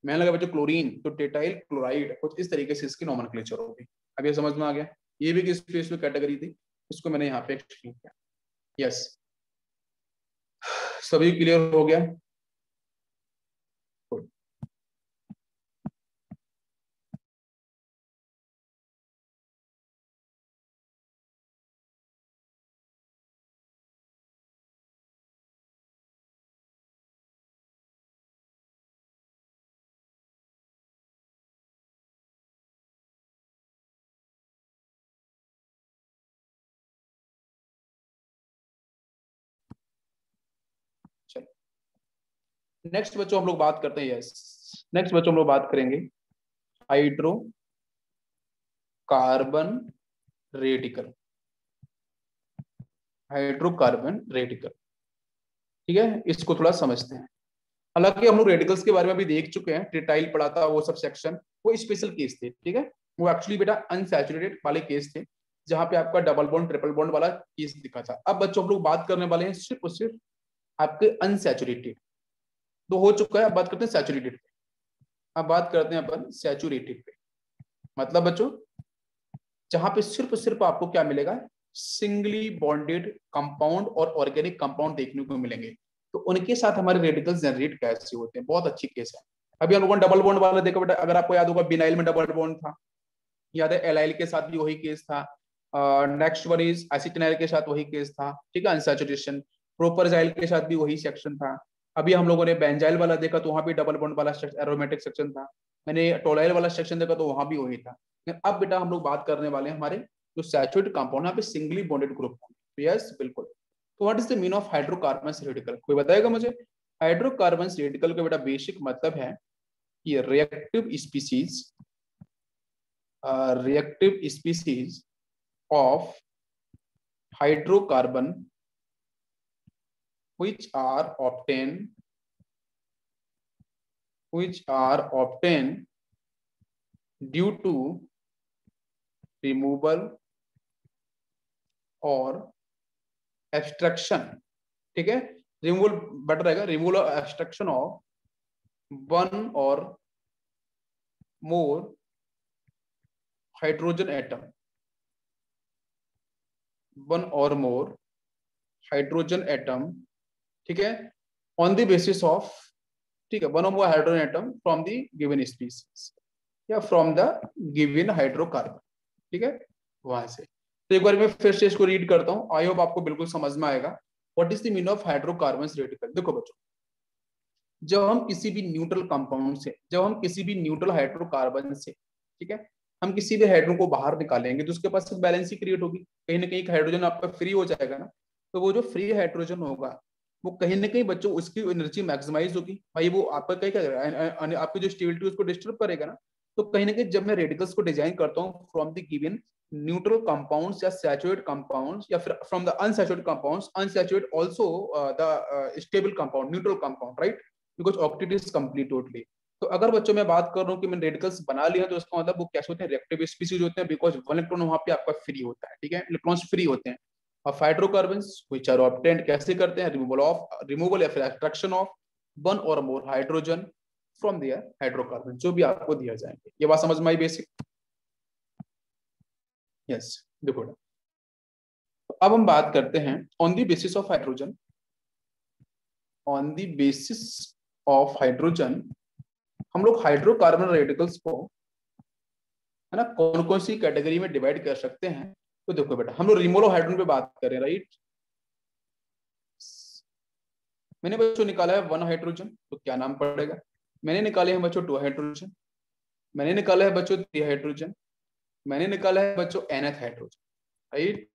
[SPEAKER 1] मैंने लगाया बच्चों क्लोरीन तो ट्रिटाइल क्लोराइड, कुछ इस तरीके से इसकी नोमेनक्लेचर होगी। अब ये समझ में आ गया, ये भी किस स्पेसिफिक कैटेगरी थी, इसको मैंने यहाँ पे एक्सप्लेन किया। यस, सभी क्लियर हो गया? नेक्स्ट बच्चों हम लोग बात करते हैं, यस नेक्स्ट बच्चों हम लोग बात करेंगे hydro carbon radical. Hydrocarbon radical, ठीक है, इसको थोड़ा समझते हैं। हालांकि हम लोग रेडिकल्स के बारे में भी देख चुके हैं, ट्रिटाइल पढ़ा था वो सब सेक्शन, वो स्पेशल केस थे, ठीक है, वो एक्चुअली बेटा अनसैचुरेटेड वाले केस थे, जहां पे आपका डबल बॉन्ड ट्रिपल बॉन्ड वाला केस दिखा था। अब बच्चों हम लोग बात करने वाले हैं सिर्फ और सिर्फ आपके अनसैचुरेटेड, तो हो चुका है, अब बात करते हैं सैचुरेटेड पे। अब बात करते हैं अपन सैचुरेटेड पे, मतलब बच्चों जहां पे सिर्फ और सिर्फ आपको क्या मिलेगा, सिंगली बॉन्डेड कंपाउंड और ऑर्गेनिक कंपाउंड देखने को मिलेंगे। तो उनके साथ हमारे रेडिकल्स जनरेट कैसे होते हैं, बहुत अच्छी केस है। अभी हम लोगों ने डबल बॉन्ड वाला देखा बेटा, अगर आपको याद होगा बिनाइल में डबल बॉन्ड था, याद है, एलाइल के साथ भी वही केस था। नेक्स्ट वन इज एसिटिनाइल के साथ वही केस था, ठीक है, अनसैचुरेशन। प्रोपरजाइल के साथ भी वही सेक्शन था। अभी हम लोगों ने बेंजाइल वाला देखा तो वहां भी डबल बॉन्ड वाला एरोमेटिक सेक्शन था। मैंने टोलाइल वाला सेक्शन देखा तो वहां भी वही था। अब बेटा हम लोग बात करने वाले हैं हमारे जो सैचुरेटेड कंपाउंड, यहाँ पे सिंगली बॉन्डेड ग्रुप। यस बिल्कुल। तो what is the mean of hydrocarbons radical, कोई बताएगा मुझे? हाइड्रोकार्बन्स रेडिकल का बेटा बेसिक मतलब है कि reactive species of hydrocarbon which are obtained due to removal और एक्सट्रैक्शन, ठीक है, रिमूवल बेटर रहेगा, रिमूवल और एक्सट्रैक्शन ऑफ वन और मोर हाइड्रोजन एटम, वन और मोर हाइड्रोजन एटम, ठीक है, ऑन द बेसिस ऑफ, ठीक है, वन और more hydrogen atom from the given species या फ्रॉम द गिवन हाइड्रोकार्बन, ठीक है, वहां से। तो एक बार मैं फिर से इसको रीड करता हूं, आई होप आपको बिल्कुल समझ में आएगा। What is the mean of hydrocarbons radical? देखो बच्चों, जब हम किसी भी न्यूट्रल कंपाउंड से, जब हम किसी भी न्यूट्रल हाइड्रोकार्बन से, ठीक है, हम किसी भी हाइड्रोजन को बाहर निकालेंगे तो उसके पास बैलेंस ही क्रिएट होगी, कहीं ना कहीं एक हाइड्रोजन आपका फ्री हो जाएगा ना। तो वो जो फ्री हाइड्रोजन होगा वो कहीं ना कहीं बच्चों उसकी एनर्जी मैक्सिमाइज होगी भाई, वो आपका कहीं क्या आपकी जो स्टेबिलिटी उसको डिस्टर्ब करेगा ना। तो कहीं ना कहीं जब मैं रेडिकल्स को डिजाइन करता हूँ from the given neutral compounds या सैचुरेटेड कंपाउंड्स या फिर from the unsaturated compounds, unsaturated also the stable compound, neutral compound, right, because octet is complete totally. तो अगर बच्चों मैं बात कर रहा हूँ कि मैंने रेडिकल्स बना लिया तो उसका मतलब वो कैसे होते हैं, रिएक्टिव स्पीसीज होते हैं, बिकॉज वन इलेक्ट्रॉन वहां पे आपका फ्री होता है, ठीक है, इलेक्ट्रॉन्स फ्री होते हैं। और हाइड्रोकार्बन्स व्हिच आर ऑब्टेन्ड कैसे करते हैं, रिमूवल या फिर एक्सट्रैक्शन ऑफ वन और more hydrogen from their hydrocarbon, जो भी आपको दिया जाएंगे। ये बात समझ में आई बेसिक? यस देखो, अब हम बात करते हैं on the basis of hydrogen, on the basis of hydrogen हम लोग हाइड्रोकार्बन रेडिकल्स को, है ना, कौन कौन सी कैटेगरी में डिवाइड कर सकते हैं। तो देखो बेटा, हम लोग रिमूवल हाइड्रोजन पे बात करें, राइट, मैंने बच्चों निकाला है वन हाइड्रोजन, तो क्या नाम पड़ेगा? मैंने निकाले हैं बच्चों टू हाइड्रोजन, मैंने निकाला है बच्चों थ्री हाइड्रोजन, मैंने निकाला है बच्चों nth हाइड्रोजन, राइट।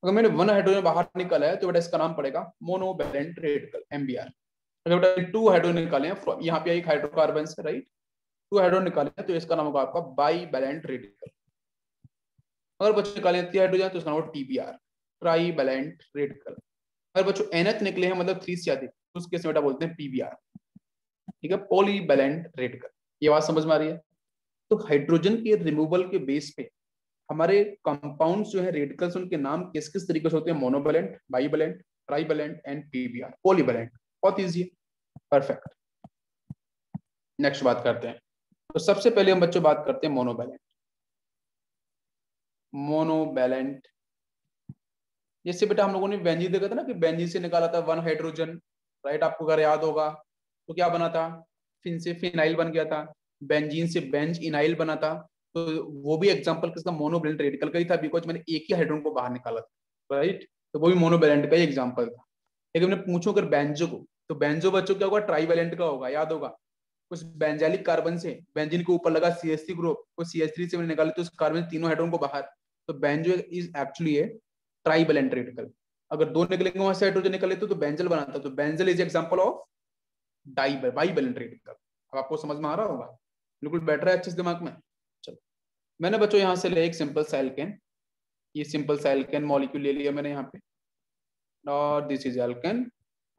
[SPEAKER 1] अगर मैंने वन हाइड्रोजन बाहर निकाला है तो बेटा इसका नाम पड़ेगा मोनोवैलेंट रेडिकल, MBR। अगर बेटा टू हाइड्रोजन निकाले हैं, यहाँ पे एक हाइड्रोकार्बन है, राइट, टू हाइड्रोजन निकाले हैं तो इसका नाम होगा आपका बाई बैलेंट रेडिकल। अगर बच्चों निकाले थ्री हाइड्रोजन तो इसका नाम होगा TBR, ट्राई बैलेंट रेडिकल। अगर बच्चों nth निकले हैं मतलब थ्री से अधिक तो उसके बेटा बोलते हैं PBR, ठीक है, पॉली बैलेंट रेडिकल। ये बात समझ में आ रही है? तो हाइड्रोजन के रिमूवल के बेस पे हमारे कंपाउंड्स जो है रेडिकल्स, उनके नाम किस किस तरीके से होते हैं, monovalent, bivalent, trivalent and PBR, polyvalent. बहुत इजी है, परफेक्ट। नेक्स्ट बात करते हैं, तो सबसे पहले हम बच्चों बात करते हैं मोनोवैलेंट। मोनोवैलेंट जैसे बेटा हम लोगों ने बेंजीन देखा था ना कि बेंजीन से निकाला था वन हाइड्रोजन, राइट, आपको अगर याद होगा तो क्या बना था, फिन से फिनाइल बन गया था, बेंजीन से बेंज इनाइल बना था। तो वो भी एग्जांपल किसका, मोनोवैलेंट रेडिकल का ही था, बिकॉज मैंने एक ही हाइड्रोजन को बाहर निकाला था, राइट, तो वो भी मोनोवैलेंट का ही एग्जांपल था। लेकिन मैंने पूछो अगर बेंजो को, तो बेंजो बच्चों क्या होगा, ट्राईवैलेंट का होगा, याद होगा, उस बेंजालिक कार्बन से बेंजीन के ऊपर लगा CH3 ग्रुप, उस CH3 से मैंने निकाले तो उस कार्बन तीनों हाइड्रोजन को बाहर। तो benzo is actually a trivalent radical. अगर दो निकलेंगे वहां से हाइड्रोजन निकले तो बेंजल बनाता, तो benzal is example of bivalent radical. अब आपको समझ में आ रहा होगा, बिल्कुल बैठ रहा है अच्छे से दिमाग में। चलो मैंने बच्चों यहाँ से ले एक सिंपल सा एल्केन, ये सिंपल सा एल्केन मॉलिक्यूल ले लिया मैंने यहाँ पे, और दिस इज एल्केन,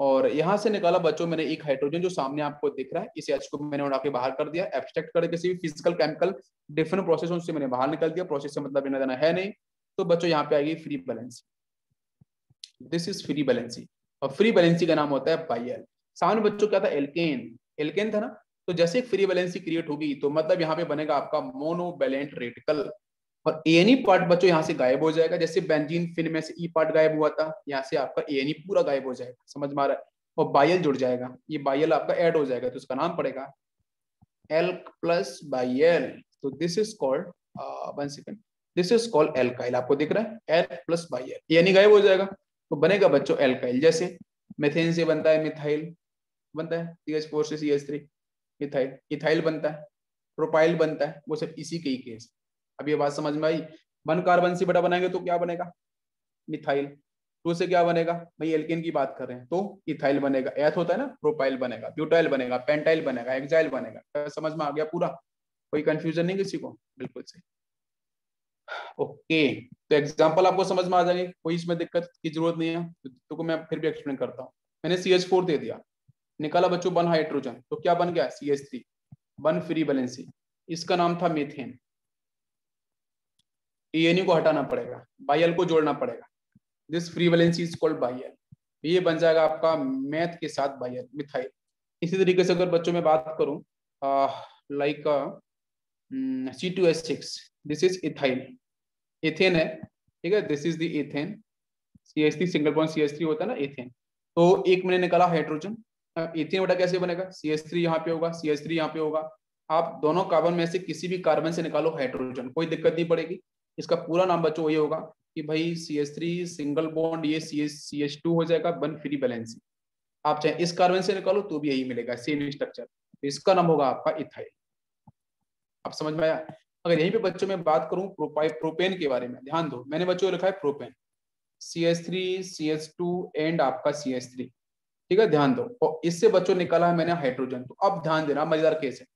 [SPEAKER 1] और यहाँ से निकाला बच्चों मैंने एक हाइड्रोजन जो सामने आपको दिख रहा है, इस H को मैंने उड़ा के बाहर कर दिया, एब्स्ट्रैक्ट करके किसी भी फिजिकल केमिकल डिफरेंट प्रोसेस से मैंने बाहर निकाल दिया, प्रोसेस से मतलब लेना देना है नहीं। तो बच्चों यहाँ पे आएगी free valency, this is free valency, और फ्री बैलेंसी का नाम होता है बाइयल। सामने बच्चों क्या था, एल्केन, एल्केन था ना, तो जैसे फ्री बैलेंसी क्रिएट होगी तो मतलब यहाँ पे बनेगा आपका मोनोवैलेंट रेडिकल, और एनी पार्ट बच्चों यहाँ से गायब हो जाएगा, जैसे बेंजीन फिन में से ई पार्ट गायब हुआ था, यहाँ से आपका एनी पूरा गायब हो जाएगा, समझ में आ रहा है, और बायल जुड़ जाएगा, ये बायल आपका ऐड हो जाएगा, तो उसका नाम पड़ेगा एल्क प्लस बायल। तो this is called, one second, this is called alkyl, आपको दिख रहा है एल्क प्लस बायल, एनी गायब हो जाएगा तो बनेगा बच्चों एल्काइल। जैसे मेथेन से बनता है मिथाइल, बनता है CH4 से CH3, मिथाइल, इथाइल बनता है, प्रोपाइल बनता है, वो सब इसी के ही केस। अब ये बात समझ में आई, 1 कार्बन से बड़ा बनाएंगे तो क्या बनेगा, मिथाइल, 2 से क्या बनेगा भाई, एल्केन की बात कर रहे हैं तो इथाइल बनेगा, एथ होता है ना, प्रोपाइल बनेगा, ब्यूटाइल बनेगा, पेंटाइल बनेगा, एक्साइल बनेगा। समझ में आ गया पूरा, कोई कंफ्यूजन नहीं किसी को, बिल्कुल सही। ओके, तो एग्जांपल आपको समझ में आ जाएंगे, कोई इसमें दिक्कत की जरूरत नहीं है, तो मैं फिर भी एक्सप्लेन करता हूँ। मैंने CH4 दे दिया, निकाला बच्चों 1 हाइड्रोजन, तो क्या बन गया CH3, 1 फ्री बैलेंसी, इसका नाम था मीथेन, एनी को हटाना पड़ेगा, बायल को जोड़ना पड़ेगा, this free valency is called बायल, ये बन जाएगा आपका मैथ के साथ बायल, मिथाइल। इसी तरीके से अगर बच्चों में बात करूं, like C2H6, this is ethyl, ethane है, ठीक है, this is the ethane, CH3 single bond CH3 होता है ना, इथेन। तो एक मैंने निकाला हाइड्रोजन, इथेन बेटा कैसे बनेगा, CH3 यहाँ पे होगा, CH3 यहाँ पे होगा, आप दोनों कार्बन में से किसी भी कार्बन से निकालो हाइड्रोजन, कोई दिक्कत नहीं पड़ेगी। इसका पूरा नाम बच्चों वही होगा कि भाई CH3 सिंगल बॉन्ड, ये CH2 हो जाएगा, 1 फ्री बैलेंसी। आप चाहे इस कार्बन से निकालो तो भी यही मिलेगा, सेम स्ट्रक्चर, तो इसका नाम होगा आपका इथाइल। आप समझ में आया। अगर यहीं पे बच्चों में बात करूं प्रोपेन के बारे में, ध्यान दो, मैंने बच्चों को लिखा है प्रोपेन, CH3 CH2 एंड आपका CH3, ठीक है, ध्यान दो। और इससे बच्चों निकाला है मैंने हाइड्रोजन। तो अब ध्यान देना, मजेदार केस है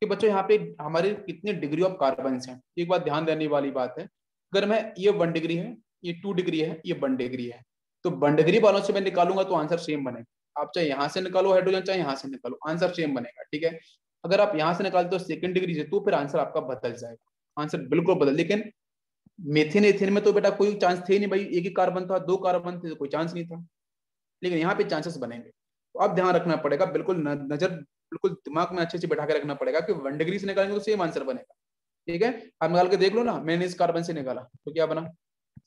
[SPEAKER 1] कि बच्चों यहाँ पे हमारे कितने डिग्री ऑफ कार्बन हैं। एक बात ध्यान देने वाली बात है, अगर मैं ये 1 डिग्री है, ये 2 डिग्री है, ये 1 डिग्री है, तो 1 डिग्री वालों से मैं निकालूंगा तो आंसर सेम बनेगा। आप चाहे यहाँ से निकालो हाइड्रोजन, चाहे यहाँ से निकालो, आंसर सेम बनेगा, ठीक है। अगर आप यहाँ से निकालते हो 2nd डिग्री से, तो फिर आंसर आपका बदल जाएगा, आंसर बिल्कुल बदल। लेकिन मेथिन एथिन में तो बेटा कोई चांस थे नहीं भाई, एक ही कार्बन था, 2 कार्बन थे तो कोई चांस नहीं था, लेकिन यहाँ पे चांसेस बनेंगे। तो अब ध्यान रखना पड़ेगा, बिल्कुल नजर बिल्कुल दिमाग में अच्छे से बैठा के रखना पड़ेगा कि 1 डिग्री से निकालेंगे तो सेम आंसर बनेगा, ठीक है। आप निकाल के देख लो ना, मैंने इस कार्बन से निकाला तो क्या बना,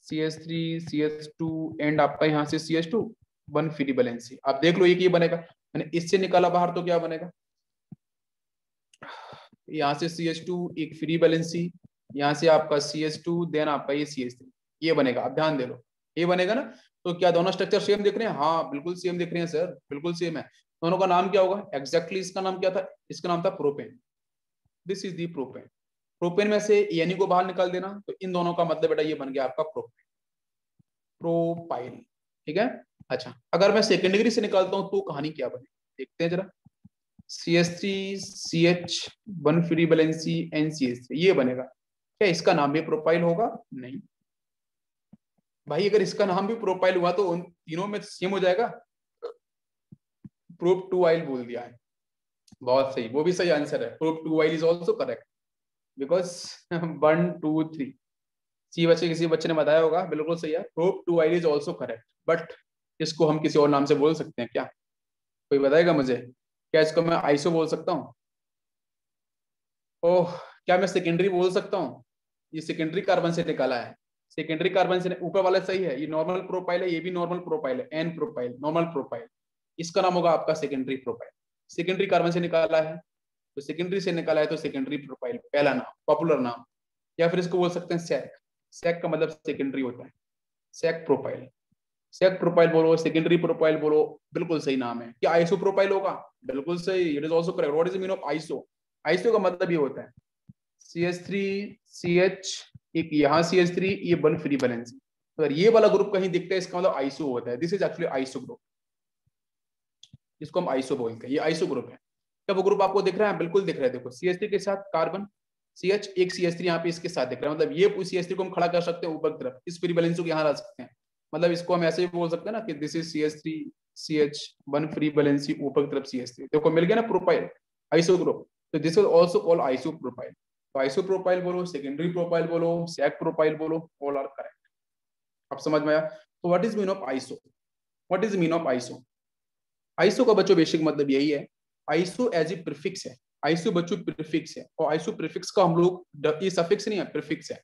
[SPEAKER 1] CH3 CH2 एंड आपका यहाँ से CH2, 1 फ्री बैलेंसी। आप देख लो ये क्या बनेगा, मैंने इससे निकाला बाहर तो क्या बनेगा, यहाँ से CH2 एक फ्री बैलेंसी, यहाँ से आपका CH2 देन आपका ये CH3, ये बनेगा। आप ध्यान दे लो, ये बनेगा ना। तो क्या दोनों स्ट्रक्चर सेम दिख रहे हैं, हाँ बिल्कुल सेम दिख रहे हैं सर, बिल्कुल सेम है। दोनों का नाम क्या होगा एग्जैक्टली, इसका नाम क्या था, इसका नाम था propane, this is the propane. Propane में से एनी को बाहर निकाल देना, तो इन दोनों का मतलब बेटा ये बन गया आपका प्रोपेन, प्रोपाइल, ठीक है। अच्छा, अगर मैं 2nd डिग्री से निकालता हूं तो कहानी क्या बने, देखते हैं जरा। CH3 CH 1 free valency NCH3, ये बनेगा। क्या इसका नाम भी प्रोपाइल होगा, नहीं भाई, अगर इसका नाम भी प्रोपाइल हुआ तो उन तीनों में सेम हो जाएगा, प्रोप 2 आइल बोल दिया है, बहुत सही, वो भी सही आंसर है, prop 2 yl is also correct because 1 2 3 C बच्चे, किसी बच्चे ने बताया होगा, बिल्कुल सही है, prop 2 yl is also correct. But इसको हम किसी और नाम से बोल सकते हैं क्या, कोई बताएगा मुझे, क्या इसको मैं आइसो बोल सकता हूँ, ओह क्या मैं सेकेंडरी बोल सकता हूँ, ये सेकेंडरी कार्बन से निकाला है, सेकेंडरी कार्बन से, ऊपर वाला सही है, ये नॉर्मल प्रोपाइल है, ये भी नॉर्मल प्रोपाइल है, एन प्रोपाइल, नॉर्मल प्रोपाइल, इसका नाम होगा आपका सेकेंडरी प्रोपाइल। सेकेंडरी कार्बन से निकाला है तो सेकेंडरी से निकाला है तो सेकेंडरी प्रोपाइल, पहला नाम, पॉपुलर नाम। या फिर इसको बोल सकते हैं सैक, सैक का मतलब सेकेंडरी होता है, सैक प्रोपाइल, सैक प्रोपाइल बोलो, सेकेंडरी प्रोपाइल बोलो, बिल्कुल सही नाम है। क्या आइसो प्रोपाइल होगा, बिल्कुल सही, it is also correct. What is the meaning of iso, iso का मतलब ये होता है CH3 CH, एक यहाँ CH3, ये 1 फ्री बैलेंसी, अगर ये वाला ग्रुप कहीं दिखता है इसका मतलब आइसो होता है, this is actually iso group. जिसको हम आइसो बोलते हैं। ये आइसो ग्रुप है। क्या वो ग्रुप आपको दिख रहा है? बिल्कुल दिख रहा है। देखो CH3 के साथ कार्बन CH, एक CH3 यहाँ पे इसके साथ दिख रहा है, मतलब ये CH3 को हम खड़ा कर सकते हैं ऊपर की तरफ, इस फ्री बैलेंस को यहाँ ला सकते हैं। मतलब इसको हम ऐसे ही बोल सकते हैं ना कि this is CH3 CH1 free valency ऊपर की तरफ CH3। देखो मिल गया ना प्रोफाइल, आइसो ग्रुप। तो this is also called iso profile. तो आइसो प्रोफाइल बोलो, सेकेंडरी प्रोफाइल बोलो, सैक प्रोफाइल बोलो, ऑल आर करेक्ट। अब समझ में आया? तो what is mean of iso? What is mean of iso? Iso का बच्चों बेसिक मतलब यही है, आइसो एज ए प्रीफिक्स है। आइसो बच्चों प्रीफिक्स है, और आइसो प्रीफिक्स का हम लोग, ये सफिक्स नहीं है, प्रीफिक्स है।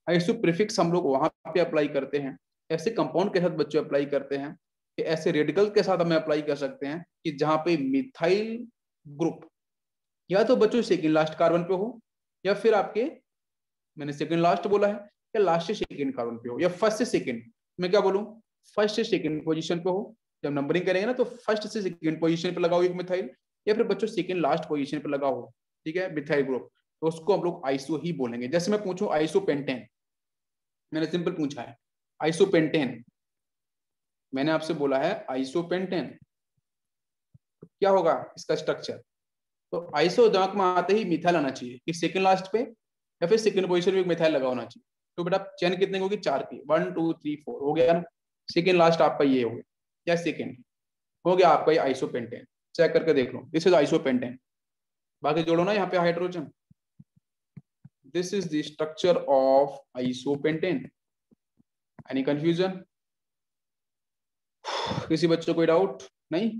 [SPEAKER 1] आइसो प्रीफिक्स हम लोग वहां पे अप्लाई करते हैं, ऐसे कंपाउंड के साथ बच्चों अप्लाई करते हैं, कि ऐसे रेडिकल के साथ हमें अप्लाई कर सकते हैं कि जहां पे मिथाइल ग्रुप या तो बच्चों सेकेंड लास्ट कार्बन पे हो, या फिर आपके, मैंने सेकेंड लास्ट बोला है, या लास्ट से सेकेंड कार्बन पे हो, या फर्स्ट से सेकेंड, मैं क्या बोलूं, फर्स्ट से सेकेंड पोजीशन पे हो। जब नंबरिंग करेंगे ना तो फर्स्ट से सेकेंड पोजीशन पे लगाओ एक मिथाइल, या फिर बच्चों सेकेंड लास्ट पोजीशन पे लगा हो, ठीक है, मिथाइल ग्रुप, तो उसको हम लोग आइसो ही बोलेंगे। जैसे मैं पूछूं आइसोपेंटेन, मैंने सिंपल पूछा है आइसोपेंटेन, मैंने आपसे बोला है आइसोपेंटेन, तो क्या होगा इसका स्ट्रक्चर? तो आइसो दिमाग में आते ही मिथाइल आना चाहिए, कि सेकंड लास्ट पे या फिर सेकंड पोजीशन में एक मिथाइल लगा होना चाहिए। तो बेटा चेन कितने की होगी? 4 की, 1 2 3 4 हो गया ना। सेकंड लास्ट आपका ये हो गया, या सेकंड हो गया आपका ये आइसोपेंटेन। चेक करके देख लो, दिस इज आइसोपेंटेन। बाकी जोड़ो ना यहाँ पे hydrogen. This is the structure of isopentane. Any confusion? किसी बच्चों कोई डाउट? नहीं?